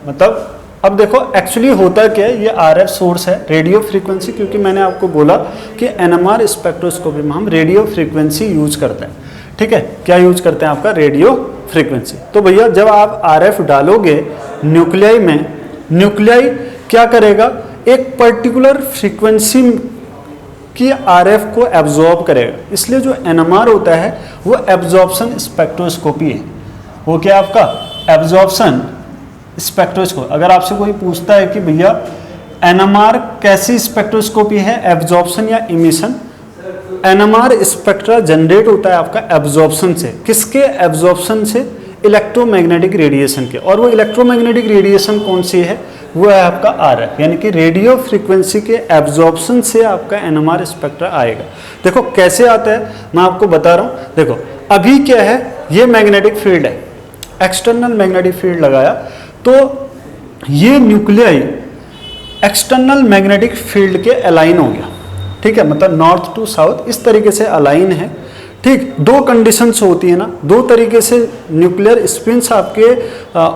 Speaker 1: मतलब अब देखो एक्चुअली होता क्या है, ये RF सोर्स है, रेडियो फ्रीक्वेंसी, क्योंकि मैंने आपको बोला कि NMR स्पेक्ट्रोस्कोपी में हम रेडियो फ्रीक्वेंसी यूज करते हैं, ठीक है। क्या यूज करते हैं आपका, रेडियो फ्रीक्वेंसी। तो भैया जब आप RF डालोगे न्यूक्लियाई में, न्यूक्लियाई क्या करेगा, एक पर्टिकुलर फ्रीक्वेंसी कि RF को एब्जॉर्ब करेगा, इसलिए जो NMR होता है वो एब्जॉर्प्शन स्पेक्ट्रोस्कोपी है। वो क्या आपका एब्जॉर्प्शन स्पेक्ट्रोस्कोपी। अगर आपसे कोई पूछता है कि भैया NMR कैसी स्पेक्ट्रोस्कोपी है, एब्जॉर्प्शन या इमिशन, NMR स्पेक्ट्रा जनरेट होता है आपका एब्जॉर्प्शन से। किसके एब्जॉर्प्शन से, इलेक्ट्रोमैग्नेटिक रेडिएशन के। और वो इलेक्ट्रोमैग्नेटिक रेडिएशन कौन सी है, वो है आपका RF, यानी कि रेडियो फ्रीक्वेंसी के एब्जॉर्प्शन से आपका NMR स्पेक्ट्रा आएगा। देखो कैसे आता है, मैं आपको बता रहा हूँ। देखो अभी क्या है, ये मैग्नेटिक फील्ड है, एक्सटर्नल मैग्नेटिक फील्ड लगाया, तो ये न्यूक्लियाई एक्सटर्नल मैग्नेटिक फील्ड के अलाइन हो गया, ठीक है, मतलब नॉर्थ टू साउथ इस तरीके से अलाइन है, ठीक। दो कंडीशंस होती है ना, दो तरीके से न्यूक्लियर स्पिन्स आपके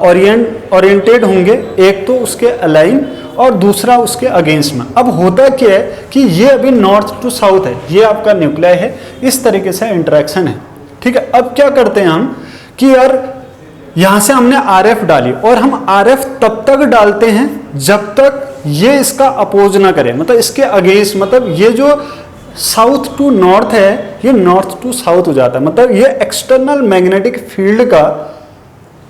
Speaker 1: ओरिएंटेड होंगे, एक तो उसके अलाइन और दूसरा उसके अगेंस्ट में। अब होता क्या है कि ये अभी नॉर्थ टू साउथ है, ये आपका न्यूक्लियाई है, इस तरीके से इंटरेक्शन है, ठीक है। अब क्या करते हैं हम कि यार यहाँ से हमने RF डाली, और हम RF तब तक डालते हैं जब तक ये इसका अपोज ना करे, मतलब इसके अगेंस्ट, मतलब ये जो साउथ टू नॉर्थ है ये नॉर्थ टू साउथ हो जाता है, मतलब ये एक्सटर्नल मैग्नेटिक फील्ड का,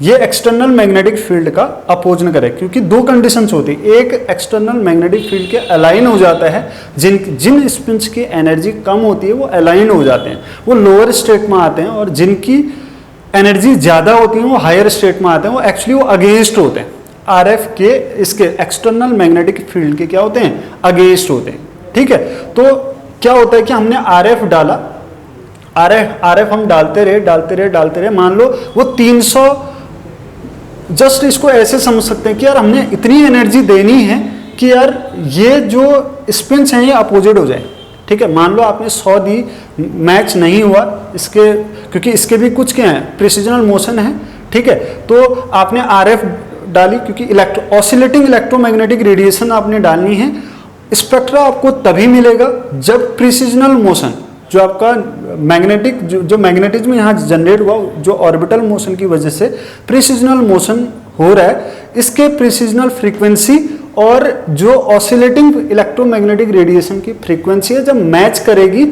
Speaker 1: ये एक्सटर्नल मैग्नेटिक फील्ड का अपोज न करे। क्योंकि दो कंडीशंस होती है, एक एक्सटर्नल मैग्नेटिक फील्ड के अलाइन हो जाता है, जिन स्पिन्स की एनर्जी कम होती है वो अलाइन हो जाते हैं, वो लोअर स्टेट में आते हैं, और जिनकी एनर्जी ज़्यादा होती है वो हायर स्टेट में आते हैं, वो एक्चुअली वो अगेंस्ट होते हैं। RF के इसके एक्सटर्नल मैग्नेटिक फील्ड के क्या होते हैं, अगेंस्ट होते हैं, ठीक है। तो क्या होता है कि हमने RF डाला, RF हम डालते रहे, मान लो वो 300, जस्ट इसको ऐसे समझ सकते हैं कि यार हमने इतनी एनर्जी देनी है कि यार ये जो स्पिन्स हैं ये अपोजिट हो जाए, ठीक है। मान लो आपने 100 दी, मैच नहीं हुआ इसके, क्योंकि इसके भी कुछ क्या है, प्रिसिजनल मोशन है, ठीक है। तो आपने RF डाली, क्योंकि ऑसिलेटिंग इलेक्ट्रोमैग्नेटिक रेडिएशन आपने डालनी है। स्पेक्ट्रा आपको तभी मिलेगा जब प्रिसिजनल मोशन, जो आपका मैग्नेटिक जो मैग्नेटिज्म यहाँ जनरेट हुआ, जो ऑर्बिटल मोशन की वजह से प्रिसिजनल मोशन हो रहा है, इसके प्रिसिजनल फ्रीक्वेंसी और जो ऑसिलेटिंग इलेक्ट्रोमैग्नेटिक रेडिएशन की फ्रीक्वेंसी है, जब मैच करेगी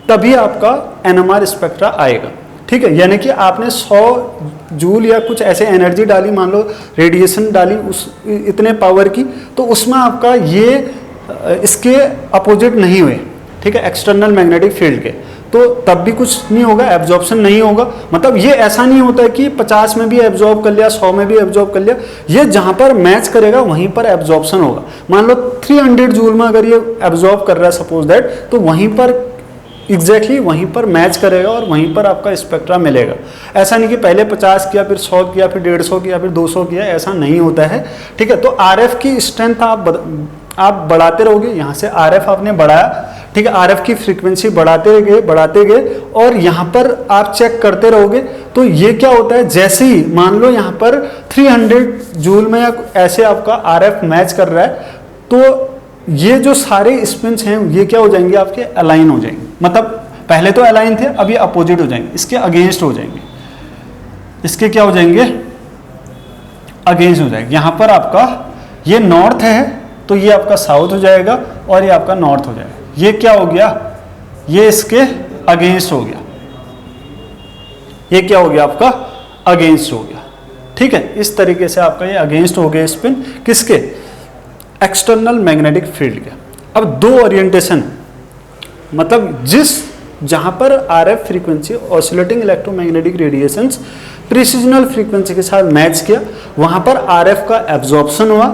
Speaker 1: तभी आपका NMR स्पेक्ट्रा आएगा, ठीक है। यानी कि आपने 100 जूल या कुछ ऐसे एनर्जी डाली, मान लो रेडिएशन डाली उस इतने पावर की, तो उसमें आपका ये इसके अपोजिट नहीं हुए, ठीक है, एक्सटर्नल मैग्नेटिक फील्ड के, तो तब भी कुछ नहीं होगा, एब्जॉर्प्शन नहीं होगा। मतलब ये ऐसा नहीं होता है कि 50 में भी एब्जॉर्ब कर लिया, 100 में भी एब्जॉर्ब कर लिया, ये जहां पर मैच करेगा वहीं पर एब्जॉर्प्शन होगा। मान लो 300 जूल में अगर ये एब्जॉर्ब कर रहा है सपोज दैट, तो वहीं पर एग्जैक्टली वहीं पर मैच करेगा और वहीं पर आपका स्पेक्ट्रा मिलेगा। ऐसा नहीं कि पहले 50 किया, फिर 100 किया, फिर 150 किया, फिर 200 किया, ऐसा नहीं होता है, ठीक है। तो RF की स्ट्रेंथ आप बढ़ाते रहोगे, यहाँ से RF आपने बढ़ाया, ठीक है, RF की फ्रीक्वेंसी बढ़ाते गए, और यहाँ पर आप चेक करते रहोगे, तो ये क्या होता है, जैसे ही मान लो यहाँ पर 300 जूल में या ऐसे आपका RF मैच कर रहा है, तो ये जो सारे स्पिन्स हैं ये क्या हो जाएंगे, आपके अलाइन हो जाएंगे। मतलब पहले तो अलाइन थे, अभी अपोजिट हो जाएंगे, इसके अगेंस्ट हो जाएंगे, इसके क्या हो जाएंगे, अगेंस्ट हो जाएंगे। यहाँ पर आपका ये नॉर्थ है तो ये आपका साउथ हो जाएगा, और ये आपका नॉर्थ हो जाएगा। ये क्या हो गया, ये इसके अगेंस्ट हो गया, ये क्या हो गया आपका अगेंस्ट हो गया, ठीक है। इस तरीके से आपका ये अगेंस्ट हो गया स्पिन, किसके, एक्सटर्नल मैग्नेटिक फील्ड के। अब दो ओरिएंटेशन, मतलब जहां पर RF frequency oscillating electromagnetic radiations precessional frequency के साथ मैच किया, वहां पर RF का एब्जॉर्प्शन हुआ।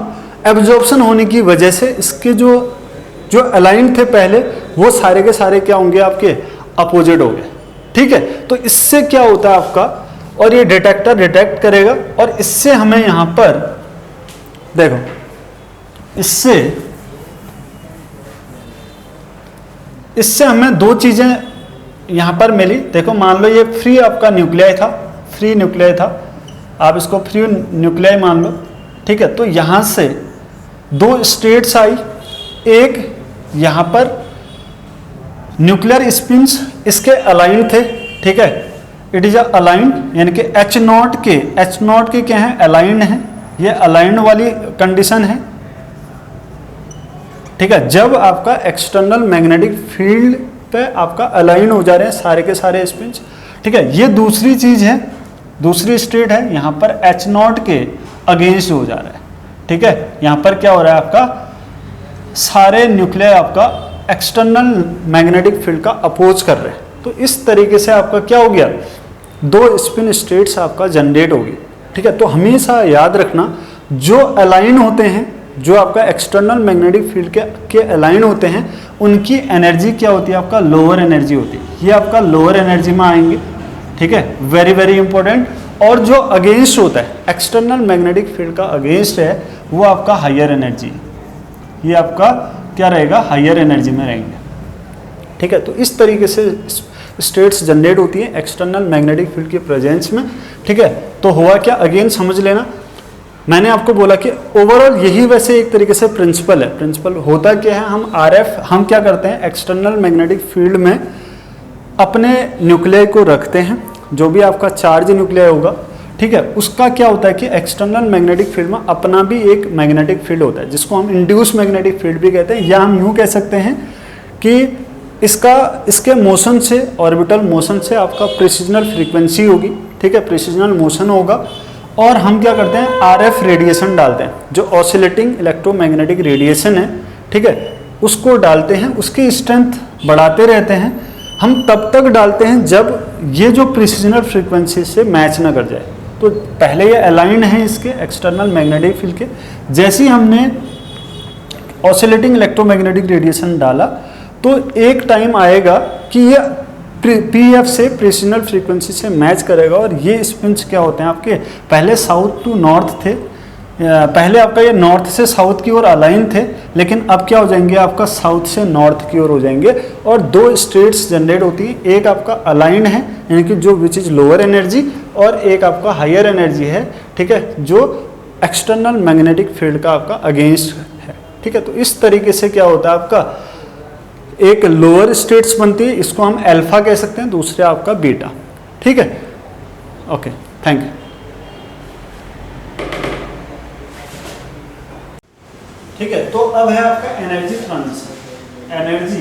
Speaker 1: एब्जॉर्प्शन होने की वजह से इसके जो अलाइन थे पहले, वो सारे के सारे क्या होंगे, आपके अपोजिट हो गए, ठीक है। तो इससे क्या होता है आपका, और ये डिटेक्टर डिटेक्ट करेगा, और इससे हमें यहां पर देखो, इससे हमें दो चीजें यहां पर मिली। देखो मान लो ये फ्री आपका न्यूक्लियाई था, फ्री न्यूक्लियाई था, आप इसको फ्री न्यूक्लियाई मान लो, ठीक है, तो यहाँ से दो स्टेट्स आई, एक यहाँ पर न्यूक्लियर स्पिन्स इसके अलाइन थे, ठीक है, इट इज अलाइन, यानी कि एच नॉट के क्या है, अलाइंड है, ये अलाइंड वाली कंडीशन है, ठीक है। जब आपका एक्सटर्नल मैग्नेटिक फील्ड पे आपका अलाइन हो जा रहे हैं सारे के सारे स्पिन्स, ठीक है। ये दूसरी चीज है, दूसरी स्टेट है, यहाँ पर एच नॉट के अगेंस्ट हो जा रहा है, ठीक है। यहाँ पर क्या हो रहा है, आपका सारे न्यूक्लियर आपका एक्सटर्नल मैग्नेटिक फील्ड का अपोज कर रहे हैं। तो इस तरीके से आपका क्या हो गया, दो स्पिन स्टेट्स आपका जनरेट होगी, ठीक है। तो हमेशा याद रखना, जो अलाइन होते हैं, जो आपका एक्सटर्नल मैग्नेटिक फील्ड के अलाइन होते हैं, उनकी एनर्जी क्या होती है, आपका लोअर एनर्जी होती है, ये आपका लोअर एनर्जी में आएंगे, ठीक है, वेरी वेरी इंपॉर्टेंट। और जो अगेंस्ट होता है, एक्सटर्नल मैग्नेटिक फील्ड का अगेंस्ट है, वो आपका हायर एनर्जी, ये आपका क्या रहेगा, हायर एनर्जी में रहेंगे, ठीक है। तो इस तरीके से स्टेट्स जनरेट होती है एक्सटर्नल मैग्नेटिक फील्ड के प्रेजेंस में, ठीक है। तो हुआ क्या, अगेन समझ लेना, मैंने आपको बोला कि ओवरऑल यही वैसे एक तरीके से प्रिंसिपल है। प्रिंसिपल होता क्या है, हम आरएफ हम क्या करते हैं, एक्सटर्नल मैग्नेटिक फील्ड में अपने न्यूक्लियर को रखते हैं, जो भी आपका चार्ज न्यूक्लियर होगा, ठीक है, उसका क्या होता है कि एक्सटर्नल मैग्नेटिक फील्ड में अपना भी एक मैग्नेटिक फील्ड होता है, जिसको हम इंड्यूस मैग्नेटिक फील्ड भी कहते हैं, या हम यूँ कह सकते हैं कि इसके मोशन से, ऑर्बिटल मोशन से आपका प्रिसिजनल फ्रीक्वेंसी होगी, ठीक है, प्रिसिजनल मोशन होगा, और हम क्या करते हैं, आरएफ रेडिएशन डालते हैं, जो ऑसिलेटिंग इलेक्ट्रोमैग्नेटिक रेडिएशन है, ठीक है, उसको डालते हैं, उसकी स्ट्रेंथ बढ़ाते रहते हैं। हम तब तक डालते हैं जब ये जो प्रिसिजनल फ्रीक्वेंसी से मैच ना कर जाए। तो पहले ये अलाइंड है इसके एक्सटर्नल मैग्नेटिक फील्ड के, जैसे ही हमने ऑसिलेटिंग इलेक्ट्रोमैग्नेटिक रेडिएशन डाला, तो एक टाइम आएगा कि ये पीएफ से प्रिसिजनल फ्रीक्वेंसी से मैच करेगा, और ये स्पिन्स क्या होते हैं आपके, पहले साउथ टू नॉर्थ थे, पहले आपका ये नॉर्थ से साउथ की ओर अलाइन थे, लेकिन अब क्या हो जाएंगे, आपका साउथ से नॉर्थ की ओर हो जाएंगे, और दो स्टेट्स जनरेट होती है, एक आपका अलाइन है, यानी कि जो विच इज लोअर एनर्जी, और एक आपका हायर एनर्जी है, ठीक है, जो एक्सटर्नल मैग्नेटिक फील्ड का आपका अगेंस्ट है, ठीक है। तो इस तरीके से क्या होता है, आपका एक लोअर स्टेट्स बनती है, इसको हम अल्फा कह सकते हैं, दूसरे आपका बीटा, ठीक है। Okay, thank you. ठीक है, तो अब है आपका एनर्जी ट्रांजिशन। एनर्जी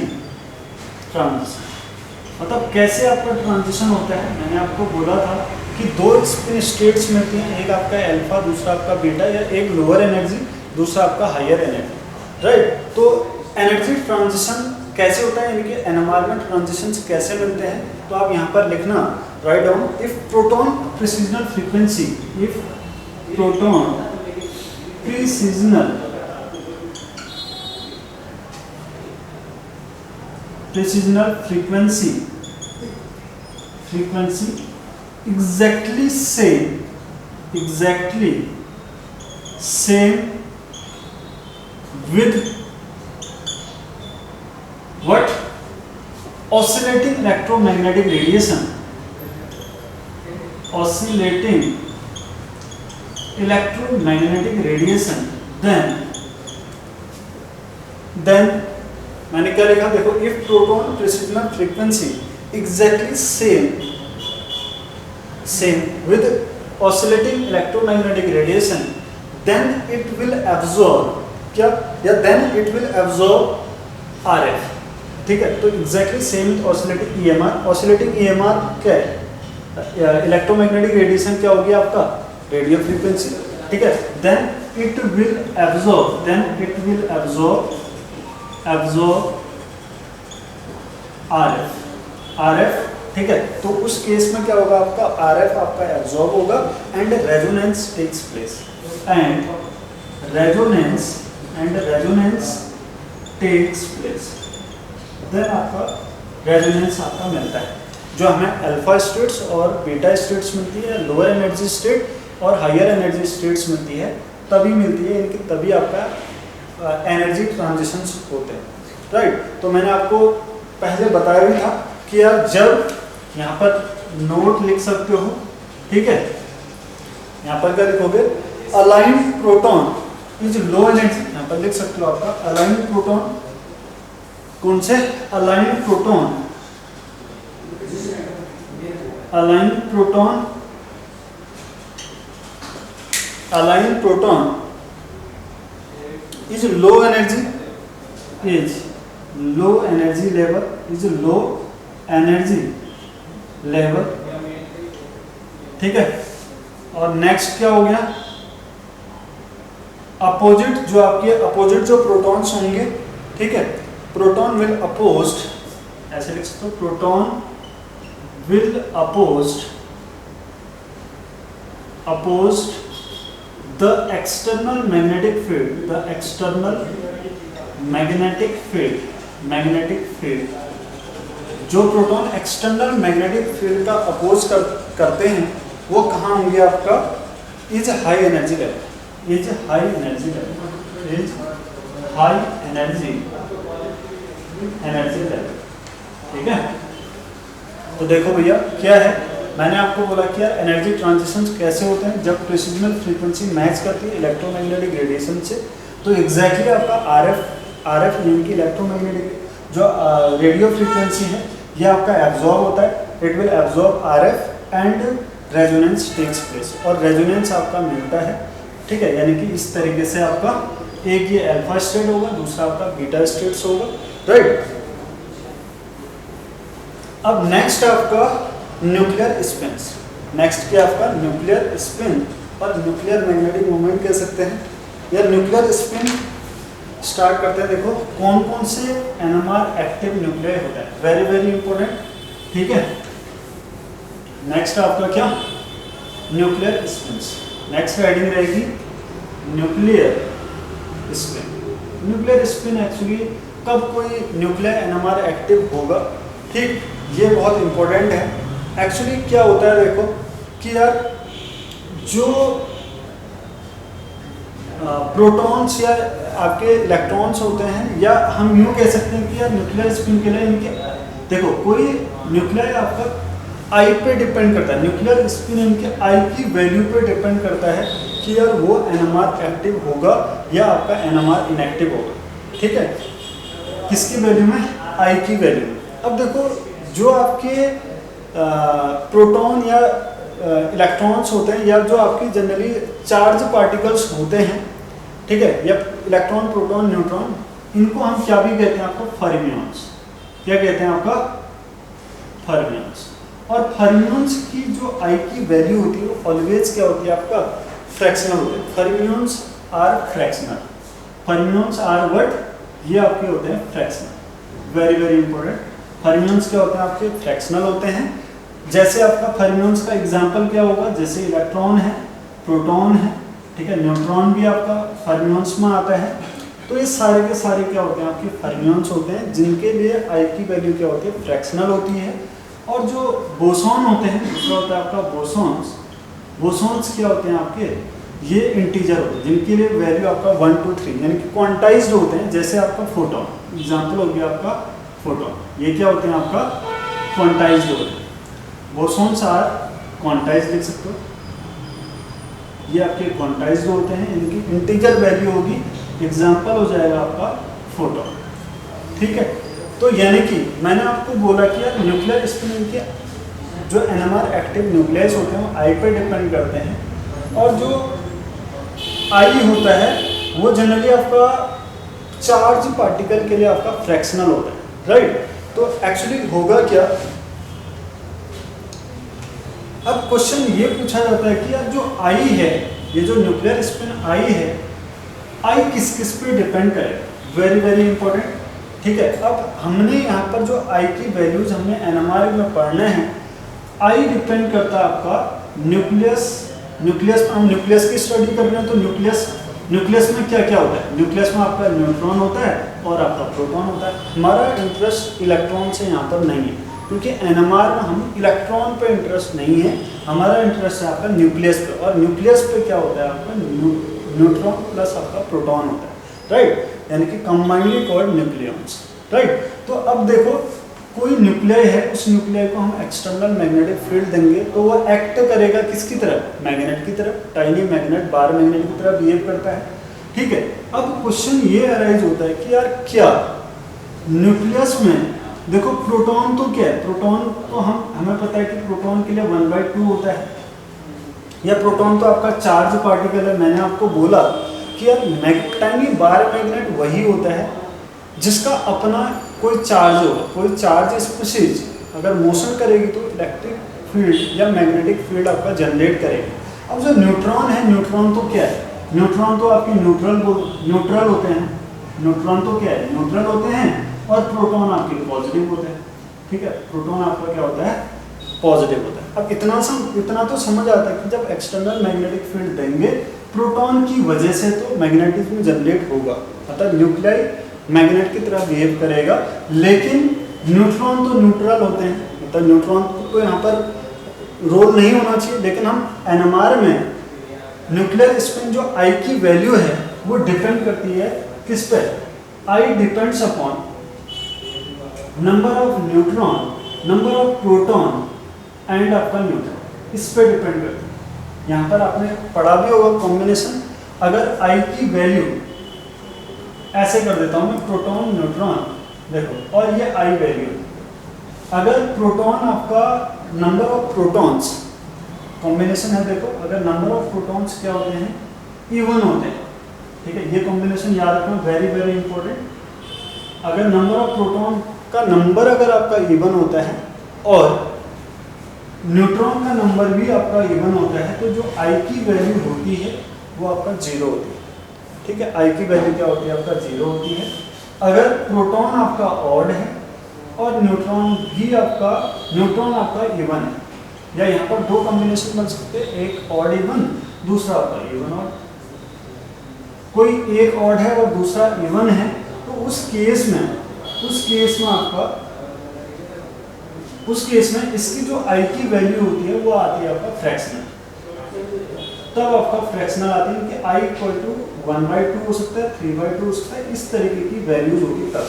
Speaker 1: ट्रांजिशन मतलब कैसे आपका ट्रांजिशन होता है। मैंने आपको बोला था कि दो स्पिन स्टेट्स मिलती हैं, एक आपका अल्फा, दूसरा आपका बीटा, या एक लोअर एनर्जी, दूसरा आपका हायर एनर्जी, राइट। तो एनर्जी ट्रांजिशन कैसे होता है, यानी कि एनएमआर में ट्रांजिशंस कैसे मिलते हैं, तो आप यहाँ पर लिखना, write down, if proton precessional frequency, if proton precessional frequency exactly same with what oscillating electromagnetic radiation, then मैंने क्या लिखा, देखो, if proton precessional frequency exactly same with oscillating electromagnetic radiation, then it will absorb क्या, या then it will absorb RF, ठीक है। तो exactly same with oscillating EMR. Oscillating EMR क्या है, इलेक्ट्रोमैग्नेटिक रेडिएशन क्या होगी आपका, रेडियो फ्रीक्वेंसी, ठीक है। Then it will absorb RF, ठीक है। तो उस केस में क्या होगा, आपका RF आपका एब्जॉर्ब होगा, and resonance takes place, then आपका रेजोनेंस आपका मिलता है, जो हमें अल्फा स्टेट्स और बीटा स्टेट्स मिलती है, लोअर एनर्जी स्टेट और हायर एनर्जी स्टेट्स मिलती है, तभी मिलती है, इनकी तभी आपका एनर्जी ट्रांजिशंस होते हैं, राइट। तो मैंने आपको पहले बताया भी था कि आप जब यहाँ पर नोट लिख सकते हो, ठीक है, यहाँ पर क्या लिखोगे, aligned proton is low energy, यहाँ पर लिख सकते हो आपका अलाइंड प्रोटॉन, कौन से aligned proton, aligned proton, aligned proton is low energy, is low energy level, is low energy level, ठीक है। और नेक्स्ट क्या हो गया, अपोजिट, जो आपके अपोजिट जो प्रोटॉन्स होंगे, ठीक है, प्रोटॉन विल अपोज्ड, ऐसे लिख सकते हो, proton will opposed the external magnetic field, the external magnetic field, magnetic field, जो प्रोटॉन एक्सटर्नल मैग्नेटिक फील्ड का अपोज करते हैं वो कहाँ होंगे आपका, is high energy level, is high energy level, is high energy level, ठीक है। तो देखो भैया क्या है, मैंने आपको बोला कि यार एनर्जी ट्रांजिशंस कैसे होते हैं, जब प्रेसिजनल फ्रीक्वेंसी मैच करती है इलेक्ट्रोमैग्नेटिक रेडिएशन से, तो एग्जैक्टली आपका आरएफ यानी कि इलेक्ट्रोमैग्नेटिक जो रेडियो फ्रीक्वेंसी है ये आपका एब्जॉर्ब होता है, it will absorb RF and resonance takes place, और रेजोनेंस आपका मिलता है, ठीक है, यानी कि इस तरीके से आपका एक ये अल्फा स्टेट होगा, दूसरा आपका बीटा स्टेट्स होगा, राइट। अब नेक्स्ट आपका न्यूक्लियर स्पिन्स, नेक्स्ट क्या आपका न्यूक्लियर स्पिन और न्यूक्लियर मैग्नेटिक मोमेंट कह सकते हैं। यार न्यूक्लियर स्पिन स्टार्ट करते हैं, देखो कौन कौन से एनएमआर एक्टिव न्यूक्लियर होता है, वेरी वेरी इंपॉर्टेंट, ठीक है। नेक्स्ट आपका क्या, न्यूक्लियर स्पिन्स, नेक्स्ट हेडिंग रहेगी nuclear spin. Nuclear spin actually कब कोई न्यूक्लियर एनएमआर एक्टिव होगा, ठीक, ये बहुत इंपॉर्टेंट है। एक्चुअली क्या होता है देखो कि यार जो प्रोटॉन्स या आपके इलेक्ट्रॉन्स होते हैं, या हम यूँ कह सकते हैं कि यार न्यूक्लियर स्पिन के लिए इनके, देखो कोई न्यूक्लियर आपका आई पे डिपेंड करता है, न्यूक्लियर स्पिन इनके आई की वैल्यू पे डिपेंड करता है कि यार वो एनएमआर एक्टिव होगा या आपका एनएमआर इनएक्टिव होगा, ठीक है, किसकी वैल्यू में, आई की वैल्यू में। अब देखो जो आपके प्रोटॉन या इलेक्ट्रॉन्स होते हैं, या जो आपकी जनरली चार्ज पार्टिकल्स होते हैं, ठीक है, या इलेक्ट्रॉन प्रोटॉन न्यूट्रॉन, इनको हम क्या भी कहते हैं आपको, फर्मियॉन्स, क्या कहते हैं आपका, फर्मियॉन्स। और फर्मियॉन्स की जो आई की वैल्यू होती है वो ऑलवेज क्या होती है आपका, फ्रैक्शनल होते हैं, fermions are fractional, fermions are what, ये आपके होते हैं fractional, very very important. Fermions क्या होते हैं आपके, फ्रैक्शनल होते हैं। जैसे आपका फर्मियॉन्स का एग्जांपल क्या होगा, जैसे इलेक्ट्रॉन है, प्रोटॉन है, ठीक है, न्यूट्रॉन भी आपका फर्मियॉन्स में आता है। तो ये सारे के सारे क्या होते हैं आपके फर्मियॉन्स होते हैं, जिनके लिए आई की वैल्यू क्या होती है, फ्रैक्शनल होती है। और जो बोसॉन होते हैं, दूसरा होता है आपका बोसॉन्स, बोसॉन्स क्या होते हैं आपके, ये इंटीजर होते हैं, जिनके लिए वैल्यू आपका 1 2 3 यानी कि क्वांटाइज्ड होते हैं। जैसे आपका फोटोन, एग्जांपल हो गया आपका फोटोन, ये क्या होते हैं आपका, क्वांटाइज्ड होते हैं, बोसॉन्स आर क्वांटाइज्ड, लिख सकते हो, ये आपके क्वांटाइज्ड होते हैं, इनकी इंटीजर वैल्यू होगी, एग्जांपल हो जाएगा आपका फोटोन, ठीक है। तो यानी कि मैंने आपको बोला कि यार न्यूक्लियर स्पिन के जो एनएमआर एक्टिव न्यूक्लियस होते हैं वो आई पे डिपेंड करते हैं, और जो आई होता है वो जनरली आपका चार्ज पार्टिकल के लिए आपका फ्रैक्शनल होता है, राइट। तो एक्चुअली होगा क्या, अब क्वेश्चन ये पूछा जाता है कि यार जो आई है, ये जो न्यूक्लियर स्पिन आई है, आई किस किस पे डिपेंड करेगा, वेरी वेरी इंपॉर्टेंट, ठीक है। अब हमने यहाँ पर जो आई की वैल्यूज हमने एनएमआर में पढ़ने हैं, आई डिपेंड करता है आपका न्यूक्लियस, हम न्यूक्लियस की स्टडी कर रहे हैं, तो न्यूक्लियस में क्या क्या होता है, न्यूक्लियस में आपका न्यूट्रॉन होता है और आपका प्रोटॉन होता है। हमारा इंटरेस्ट इलेक्ट्रॉन से यहाँ पर नहीं है, क्योंकि एनएमआर में हम इलेक्ट्रॉन पे इंटरेस्ट नहीं है, हमारा इंटरेस्ट है आपका न्यूक्लियस पे, और न्यूक्लियस पे क्या होता है आपका न्यूट्रॉन प्लस आपका प्रोटॉन होता है, राइट, यानी कि कंबाइनली कॉल्ड न्यूक्लियॉन्स, राइट। तो अब देखो कोई न्यूक्लियाई है, उस न्यूक्लियाई को हम एक्सटर्नल मैग्नेटिक फील्ड देंगे तो वो एक्ट करेगा किसकी तरह, मैग्नेट की तरह। टाइनी मैग्नेट बार मैग्नेट की तरह बिहेव करता है, ठीक है। अब क्वेश्चन ये अराइज होता है कि यार क्या न्यूक्लियस में, देखो प्रोटॉन तो क्या है, प्रोटॉन तो हमें पता है कि प्रोटॉन के लिए 1/2 होता है, या प्रोटॉन तो आपका चार्ज पार्टिकल है। मैंने आपको बोला कि यार टाइनी बार मैग्नेट वही होता है जिसका अपना कोई चार्ज होगा, कोई चार्ज स्पीशीज अगर मोशन करेगी तो इलेक्ट्रिक फील्ड या मैग्नेटिक फील्ड आपका जनरेट करेगी। अब जो न्यूट्रॉन है, न्यूट्रॉन तो क्या है, न्यूट्रॉन तो आपकी न्यूट्रल होते हैं, न्यूट्रॉन तो क्या है, न्यूट्रल होते हैं, और प्रोटॉन आपके पॉजिटिव होते हैं, ठीक है। प्रोटॉन आपका क्या होता है, पॉजिटिव होता है। अब इतना तो समझ आता है कि जब एक्सटर्नल मैग्नेटिक फील्ड देंगे प्रोटॉन की वजह से तो मैग्नेटिज्म जनरेट होगा, मतलब न्यूक्लियाई मैग्नेट की तरह बिहेव करेगा। लेकिन न्यूट्रॉन तो न्यूट्रल होते हैं, मतलब न्यूट्रॉन को यहाँ पर रोल नहीं होना चाहिए। लेकिन हम एनएमआर में न्यूक्लियर स्पिन जो आई की वैल्यू है वो डिपेंड करती है किस पे, I depends upon number of neutron, number of proton and आपका न्यूट्रॉन, इस पे डिपेंड करती है। यहाँ पर आपने पढ़ा भी होगा कॉम्बिनेशन, अगर आई की वैल्यू ऐसे कर देता हूँ मैं, प्रोटॉन न्यूट्रॉन देखो, और ये आई वैल्यू, अगर प्रोटॉन आपका नंबर ऑफ प्रोटॉन्स कॉम्बिनेशन है, देखो अगर नंबर ऑफ प्रोटॉन्स क्या होते हैं, इवन होते हैं, ठीक है। ये कॉम्बिनेशन याद रखना, वेरी वेरी इंपॉर्टेंट। अगर नंबर ऑफ प्रोटॉन का नंबर अगर आपका इवन होता है और न्यूट्रॉन का नंबर भी आपका इवन होता है, तो जो आई की वैल्यू होती है वो आपका 0 होती है, ठीक है। आई की वैल्यू क्या होती है, आपका 0 होती है। अगर प्रोटॉन आपका ऑड है और न्यूट्रॉन आपका इवन है, या यहाँ पर दो कॉम्बिनेशन बन सकते हैं, एक ऑड इवन, दूसरा आपका इवन ऑड। कोई एक ऑड है और दूसरा इवन है, तो उस केस में इसकी जो आई की वैल्यू होती है वो आती है आपका फ्रैक्शनल। तब आपका फ्रैक्शनल आती है कि आई इक्वल टू 1/2 हो सकता है, 3/2 हो सकता है, इस तरीके की वैल्यूज होगी तब,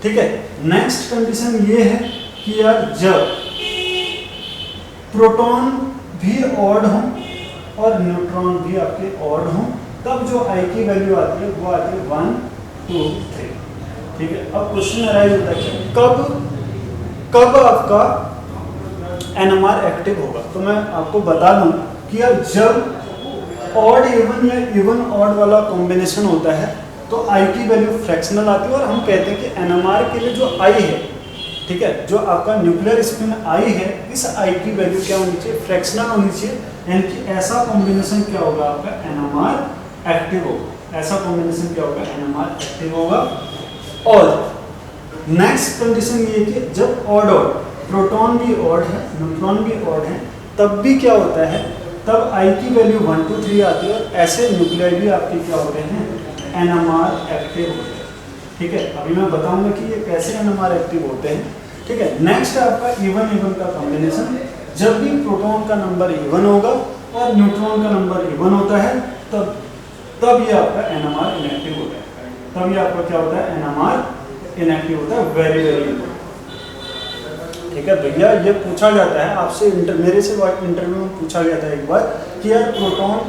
Speaker 1: ठीक है। नेक्स्ट कंडीशन ये है कि यार जब प्रोटॉन भी ऑड हो और न्यूट्रॉन भी आपके ऑड हो, तब जो आई की वैल्यू आती है वो आती है 1, 2, 3, ठीक है। अब क्वेश्चन अराइज होता है कि कब आपका एनएमआर एक्टिव होगा। तो मैं आपको बता दूं कि यार जब ऑड इवन या इवन ऑड वाला कॉम्बिनेशन होता है तो आई की वैल्यू फ्रैक्शनल आती है, और हम कहते हैं कि एनएमआर के लिए जो आई है, ठीक है, जो आपका न्यूक्लियर स्पिन आई है, इस आई की वैल्यू क्या होनी चाहिए, फ्रैक्शनल होनी चाहिए। यानी कि ऐसा कॉम्बिनेशन क्या होगा, आपका एनएमआर एक्टिव होगा। ऐसा कॉम्बिनेशन क्या होगा, एनएमआर एक्टिव होगा। और नेक्स्ट कंडीशन ये कि जब ऑड प्रोटॉन भी ऑड है, न्यूट्रॉन भी ऑड है, तब भी क्या होता है, तब आई की वैल्यू 1, 2, 3 आती है, और ऐसे न्यूक्लियाई भी आपके क्या होते हैं, एनएमआर एक्टिव होते हैं, ठीक है। अभी मैं बताऊंगा कि ये कैसे एनएमआर एक्टिव होते हैं, ठीक है। नेक्स्ट है आपका इवन का कॉम्बिनेशन। जब भी प्रोटॉन का नंबर इवन होगा और न्यूट्रॉन का नंबर इवन होता है, तब ये आपका एनएमआर इनएक्टिव होता है। तब ये आपका क्या होता है, एनएमआर इनएक्टिव होता है। वेरी वेरी इंपॉर्टेंट, ठीक है भैया। ये पूछा जाता है आपसे, मेरे से इंटरव्यू में पूछा गया था एक बार कि यार प्रोटॉन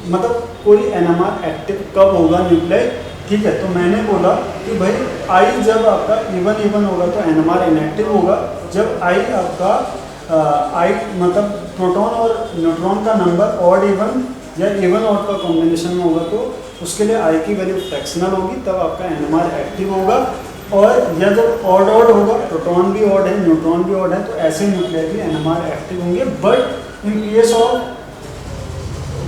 Speaker 1: मतलब कोई एनएमआर एक्टिव कब होगा न्यूक्लियाई, ठीक है। तो मैंने बोला कि भाई आई जब आपका इवन होगा तो एनएमआर इनएक्टिव होगा। जब आई आपका आई मतलब प्रोटॉन और न्यूट्रॉन का नंबर ऑड इवन या इवन ऑड का कॉम्बिनेशन में होगा तो उसके लिए आई की वैल्यू फ्रैक्शनल होगी, तब आपका एनएमआर एक्टिव होगा। और या जब ऑड होगा, प्रोटॉन भी ऑड है, न्यूट्रॉन भी ऑड है, तो ऐसे न्यूक्लियाई भी एनएमआर एक्टिव होंगे। But in case of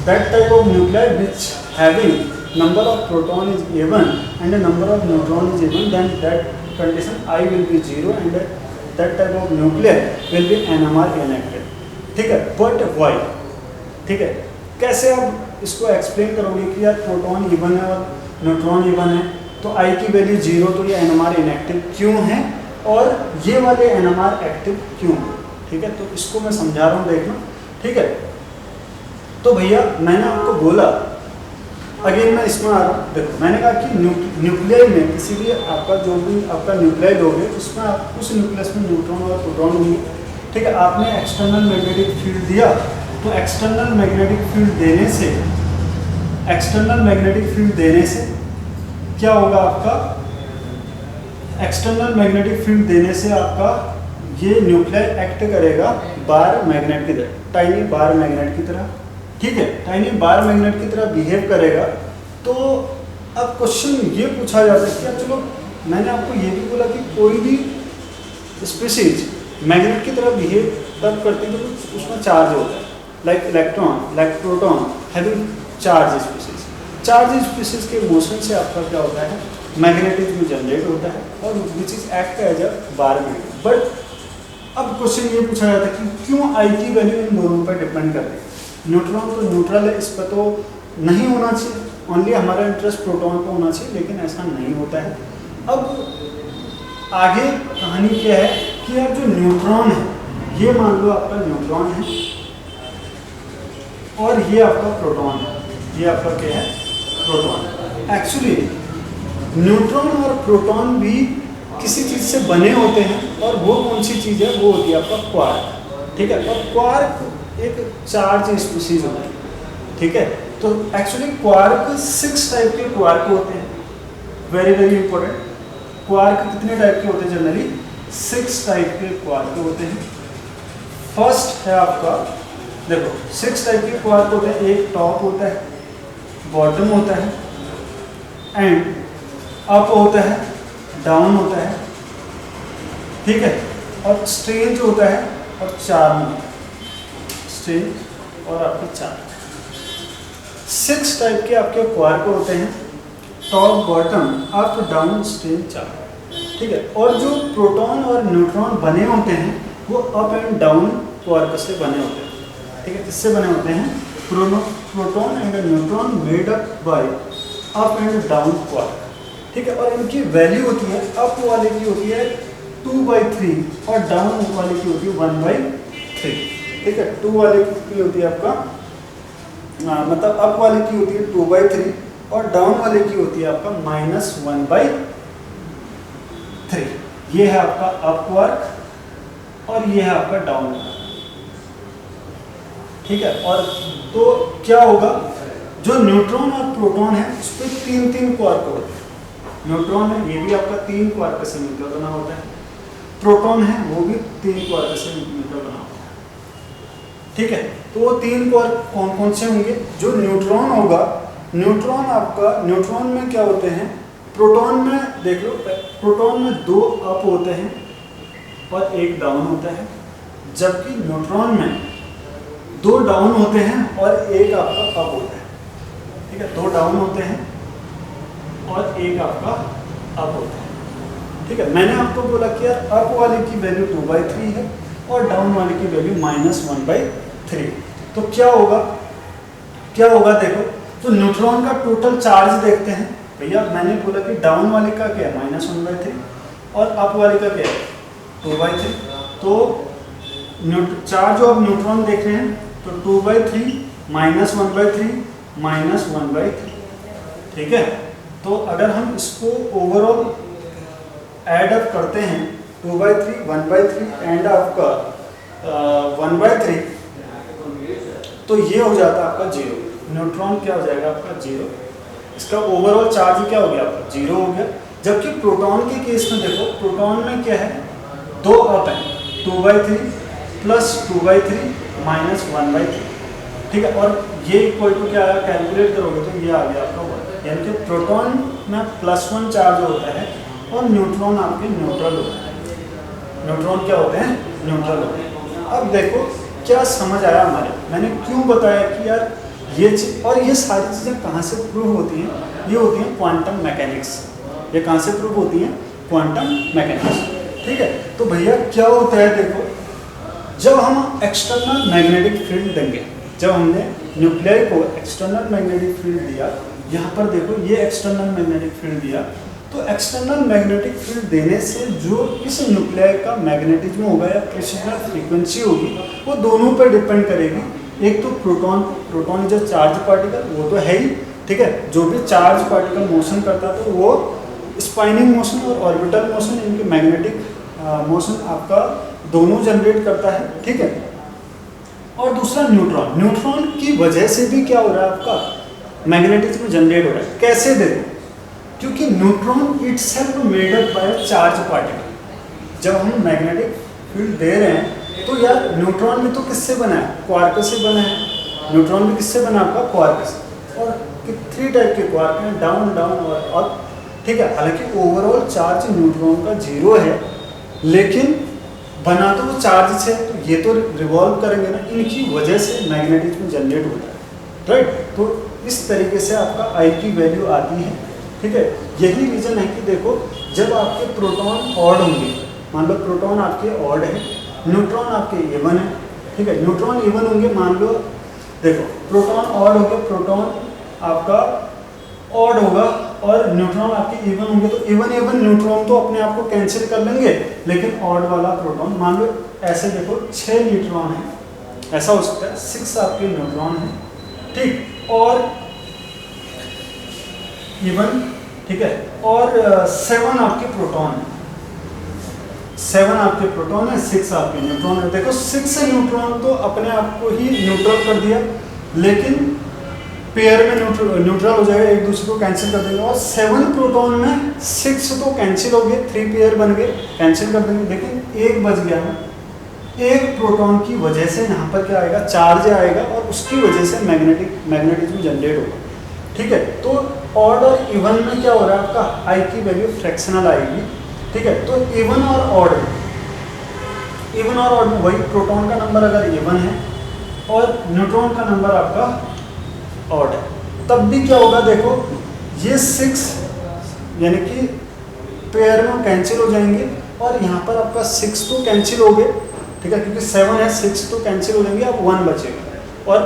Speaker 1: that type of nuclei which having number of proton is even and the number of neutron is even, then that condition I will be 0 and that type of nuclei will be NMR inactive, ठीक है। but why, ठीक है, कैसे आप इसको explain करोगे कि यार प्रोटॉन इवन है और न्यूट्रॉन इवन है तो I की वैल्यू 0, तो ये NMR इनएक्टिव क्यों है और ये वाले NMR एक्टिव क्यों, ठीक है। तो इसको मैं समझा रहा हूँ, देखना, ठीक है। तो भैया मैंने आपको बोला अगेन मैं इसमें आ रहा हूँ, देखो मैंने कहा कि न्यूक्लियाई में किसी भी आपका जो भी आपका न्यूक्लियाई लोगे उसमें आप उस न्यूक्लियस में न्यूट्रॉन और प्रोटॉन होंगे, ठीक है। आपने एक्सटर्नल मैग्नेटिक फील्ड दिया, तो एक्सटर्नल मैग्नेटिक फील्ड देने से क्या होगा आपका, एक्सटर्नल मैग्नेटिक फील्ड देने से आपका ये न्यूक्लियाई एक्ट करेगा बार मैग्नेट की तरह, टाइनी बार मैग्नेट की तरह, ठीक है, टाइनी बार मैग्नेट की तरह बिहेव करेगा। तो अब क्वेश्चन ये पूछा जाता है कि चलो मैंने आपको ये भी बोला कि कोई भी स्पीशीज मैग्नेट की तरह बिहेव तब करती है तो उसमें चार्ज होता है, like electron, like proton having charge species. Charge species के मोशन से आपका क्या होता है, मैग्नेटिज्म जनरेट होता है और which is act as a bar magnet. But अब क्वेश्चन ये पूछा जाता है कि क्यों आई की वैल्यू इन दोनों पर डिपेंड करती है। न्यूट्रॉन तो न्यूट्रल है, इस पर तो नहीं होना चाहिए, ओनली हमारा इंटरेस्ट प्रोटॉन पर होना चाहिए, लेकिन ऐसा नहीं होता है। अब आगे कहानी क्या है कि अब जो न्यूट्रॉन है, ये मान लो आपका न्यूट्रॉन है और ये आपका प्रोटॉन है, ये आपका क्या है, प्रोटॉन। एक्चुअली न्यूट्रॉन और प्रोटॉन भी किसी चीज़ से बने होते हैं, और वो कौन सी चीज़ है, वो होती है आपका क्वार्क, ठीक है। और क्वार्क एक चार्ज स्पीशीज होता है, ठीक है। तो एक्चुअली क्वार्क 6 टाइप के क्वार्क होते हैं, वेरी वेरी इंपॉर्टेंट। क्वार्क कितने टाइप के होते हैं जनरली, 6 टाइप के क्वार्क होते हैं। फर्स्ट है आपका, देखो 6 टाइप के क्वार्क होते हैं, एक टॉप होता है, बॉटम होता है, एंड अप होता है, डाउन होता है, ठीक है, और स्ट्रेंज होता है, और चार्म होता है, स्ट्रेंज और आपके चार्म। 6 टाइप के आपके क्वार्क होते हैं, top, bottom, up, down, strange, charm, ठीक है। और जो प्रोटॉन और न्यूट्रॉन बने होते हैं वो अप एंड डाउन क्वार्क से बने होते हैं, ठीक है। किससे बने होते हैं, proton and neutron made up by up and down quark, ठीक है। और इनकी वैल्यू होती है, अप वाले की होती है 2/3 और डाउन वाले की होती है 1/3, ठीक है। 2 वाले की होती है आपका मतलब अप वाले की होती है 2/3 और डाउन वाले की होती है आपका -1/3। ये है आपका अप क्वार्क और ये है आपका डाउन क्वार्क, ठीक है। और तो क्या होगा, जो न्यूट्रॉन और प्रोटॉन है उस पर 3 क्वार्क होते हैं। न्यूट्रॉन है, ये भी आपका 3 क्वार्क से मिलकर बना होता है, प्रोटॉन है वो भी 3 क्वार्क से मिलकर बना होता है, ठीक है। तो वो 3 क्वार्क कौन कौन से होंगे, जो न्यूट्रॉन होगा, न्यूट्रॉन आपका, न्यूट्रॉन में क्या होते हैं, प्रोटॉन में देख लो, प्रोटॉन में 2 अप होते हैं और 1 डाउन होता है, जबकि न्यूट्रॉन में 2 डाउन होते हैं और 1 आपका अप होता है, ठीक है। 2 डाउन होते हैं और 1 आपका अप होता है, ठीक है। मैंने आपको बोला कि यार अप वाले की वैल्यू 2/3 है और डाउन वाले की वैल्यू -1/3। तो क्या होगा देखो, तो न्यूट्रॉन का टोटल चार्ज देखते हैं भैया। मैंने बोला कि डाउन वाले का क्या है, -1/3 और अप वाले का क्या है, 2/3। तो चार्ज ऑफ न्यूट्रॉन देख रहे हैं, तो 2/3 -1/3 -1/3, ठीक है। तो अगर हम इसको ओवरऑल ऐड अप करते हैं, 2/3 1/3 एंड आपका 1/3, तो ये हो जाता है आपका 0। न्यूट्रॉन क्या हो जाएगा आपका 0, इसका ओवरऑल चार्ज क्या हो गया आपका 0 हो गया। जबकि प्रोटॉन के केस में देखो, प्रोटॉन में क्या है, 2 अप है, 2/3 प्लस 2/3 -1/3, ठीक है। और ये इक्वल टू क्या आया, कैलकुलेट करोगे तो ये आ गया आपका 1, यानी कि प्रोटॉन में +1 चार्ज होता है और न्यूट्रॉन आपके न्यूट्रल होते हैं। न्यूट्रॉन क्या होते हैं, न्यूट्रल होते हैं। अब देखो क्या समझ आया हमारे, मैंने क्यों बताया कि यार ये और ये सारी चीज़ें कहाँ से प्रूव होती हैं, ये होती हैं क्वांटम मैकेनिक्स। ये कहाँ से प्रूव होती हैं, क्वांटम मैकेनिक्स, ठीक है। तो भैया क्या होता है, देखो जब हम एक्सटर्नल मैग्नेटिक फील्ड देंगे, जब हमने न्यूक्लियाई को एक्सटर्नल मैग्नेटिक फील्ड दिया, यहाँ पर देखो ये एक्सटर्नल मैग्नेटिक फील्ड दिया, तो एक्सटर्नल मैग्नेटिक फील्ड देने से जो इस न्यूक्लियाई का मैग्नेटिज्म होगा या प्रेसिजन फ्रीक्वेंसी होगी, वो दोनों पर डिपेंड करेगी। एक तो proton is a charge particle, वो तो है ही, ठीक है, जो भी चार्ज पार्टिकल मोशन करता है तो वो स्पाइनिंग मोशन और ऑर्बिटल मोशन, इनके मैग्नेटिक मोशन आपका दोनों जनरेट करता है, ठीक है। और दूसरा न्यूट्रॉन, न्यूट्रॉन की वजह से भी क्या हो रहा है आपका मैग्नेटिज्म जनरेट हो रहा है। कैसे देखो, क्योंकि neutron itself made up by charge particle. जब हम मैग्नेटिक फील्ड दे रहे हैं तो यार न्यूट्रॉन भी तो किससे बना है, क्वार्क से बना है। न्यूट्रॉन भी किससे बना आपका, क्वार्क से। और 3 टाइप के क्वार्क हैं, डाउन डाउन और अप, ठीक है। हालांकि ओवरऑल चार्ज न्यूट्रॉन का 0 है, लेकिन बना तो वो चार्ज से, तो ये तो रिवॉल्व करेंगे ना, इनकी वजह से मैग्नेटिज्म जनरेट होता है, राइट। तो इस तरीके से आपका आई की वैल्यू आती है, ठीक है। यही रीज़न है कि देखो जब आपके प्रोटॉन ऑड होंगे, मान लो प्रोटॉन आपके ऑड है, न्यूट्रॉन आपके इवन है, ठीक है। न्यूट्रॉन इवन होंगे, मान लो देखो प्रोटॉन ऑड होगा, प्रोटॉन आपका ऑड होगा और न्यूट्रॉन आपके इवन होंगे, तो इवन इवन न्यूट्रॉन तो अपने आप को कैंसिल कर लेंगे, लेकिन ऑड वाला प्रोटॉन, मान लो ऐसे देखो 6 न्यूट्रॉन है, ऐसा हो सकता है 6 आपके न्यूट्रॉन है, ठीक, और इवन, ठीक है, और 7 आपके प्रोटॉन है, 7 आपके प्रोटॉन है, 6 आपके न्यूट्रॉन है। देखो 6 न्यूट्रॉन तो अपने आप को ही न्यूट्रल कर दिया, लेकिन पेयर में न्यूट्रल हो जाएगा, एक दूसरे को कैंसिल कर देंगे। और 7 प्रोटॉन में 6 तो कैंसिल हो गए, 3 पेयर बन गए, कैंसिल कर देंगे, लेकिन एक बच गया ना, एक प्रोटॉन की वजह से यहाँ पर क्या आएगा, चार्ज आएगा और उसकी वजह से मैग्नेटिज्म जनरेट होगा, ठीक है। तो ऑड और इवन में क्या हो रहा है आपका, आई की वैल्यू फ्रैक्शनल आएगी, ठीक है। तो इवन और ऑड, इवन और ऑड में वही प्रोटॉन का नंबर अगर इवन है और न्यूट्रॉन का नंबर आपका ऑड है, तब भी क्या होगा, देखो ये 6 यानी कि पेयर में कैंसिल हो जाएंगे और यहाँ पर आपका 6 तो कैंसिल हो गए, ठीक है, क्योंकि 7 है, 6 तो कैंसिल हो जाएंगे, अब 1 बचेगा। और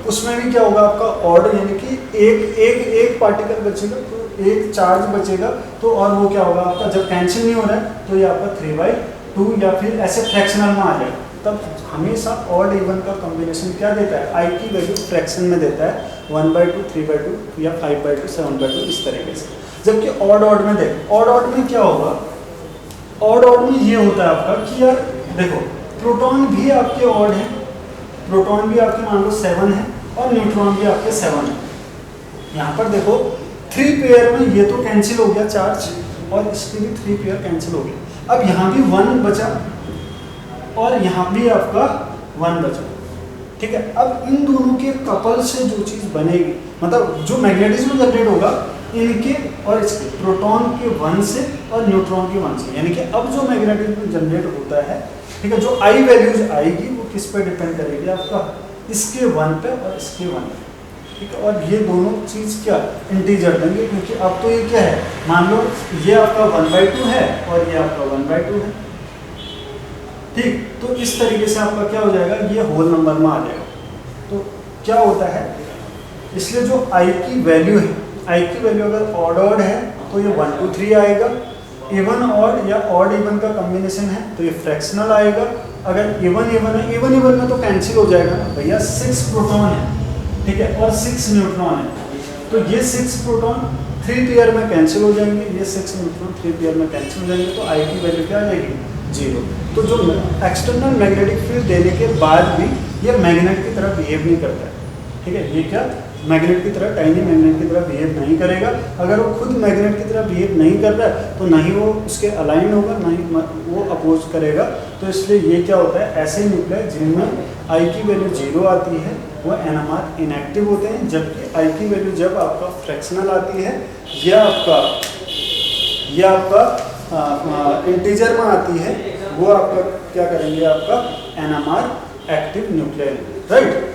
Speaker 1: उसमें भी क्या होगा आपका ऑड, यानी कि एक पार्टिकल बचेगा, तो एक चार्ज बचेगा, तो और वो क्या होगा आपका, जब कैंसिल नहीं हो रहा है तो ये आपका 3/2 या फिर ऐसे फ्रैक्शनल में आ जाएगा। तब हमेशा ऑड इवन का कॉम्बिनेशन क्या देता है, आई की वैल्यू फ्रैक्शन में देता है, 1/2, 3/2 या 5/2, 7/2, इस तरीके से। जबकि ऑड में देख, ऑड में क्या होगा, ऑड में ये होता है आपका कि यार देखो प्रोटॉन भी आपके ऑड है, प्रोटॉन भी आपके मान लो 7 है और न्यूट्रॉन भी आपके 7 है। यहाँ पर देखो 3 पेयर में ये तो कैंसिल हो गया चार्ज, और इसके भी 3 पेयर कैंसिल हो गया। अब यहाँ भी 1 बचा और यहाँ भी आपका 1 बचा, ठीक है। अब इन दोनों के कपल से जो चीज़ बनेगी, मतलब जो मैग्नेटिज्म जनरेट होगा इनके और इसके, प्रोटॉन के 1 से और न्यूट्रॉन के 1 से, यानी कि अब जो मैग्नेटिज्म जनरेट होता है, ठीक है, जो आई वैल्यूज आएगी वो किस पे डिपेंड करेगी आपका, इसके 1 पे और इसके 1 पे, ठीक है। और ये दोनों चीज़ क्या इंटीजर देंगे, क्योंकि अब तो ये क्या है, मान लो ये आपका 1/2 है और ये आपका 1/2 है, ठीक। तो इस तरीके से आपका क्या हो जाएगा, ये होल नंबर में आ जाएगा। तो क्या होता है, इसलिए जो आई की वैल्यू है, आई की वैल्यू अगर ऑड है तो ये 1 2 3 आएगा, इवन ऑड या ऑड इवन का कॉम्बिनेशन है तो ये फ्रैक्शनल आएगा। अगर इवन है, इवन में तो कैंसिल हो जाएगा ना भैया, 6 प्रोटॉन है, ठीक है, और 6 न्यूट्रॉन है, तो ये 6 प्रोटॉन 3 पेयर में कैंसिल हो जाएंगे, ये 6 न्यूट्रॉन 3 पेयर में कैंसिल हो जाएंगे, तो आई की वैल्यू क्या आ जाएगी, 0। तो जो एक्सटर्नल मैग्नेटिक फील्ड देने के बाद भी ये मैग्नेट की तरह बिहेव नहीं करता है, ठीक है। ये क्या मैग्नेट की तरह, टाइनी मैग्नेट की तरह बिहेव नहीं करेगा। अगर वो खुद मैग्नेट की तरह बिहेव नहीं कर रहा है तो ना ही वो उसके अलाइन होगा, ना ही वो अपोज करेगा। तो इसलिए ये क्या होता है, ऐसे न्यूक्लियर जिनमें आई की वैल्यू 0 आती है वो NMR इनएक्टिव होते हैं, जबकि आई की वैल्यू जब आपका फ्रैक्शनल आती है या आपका इंटीजर में आती है, वो आपका क्या करेंगे, आपका NMR एक्टिव न्यूक्लियर, राइट।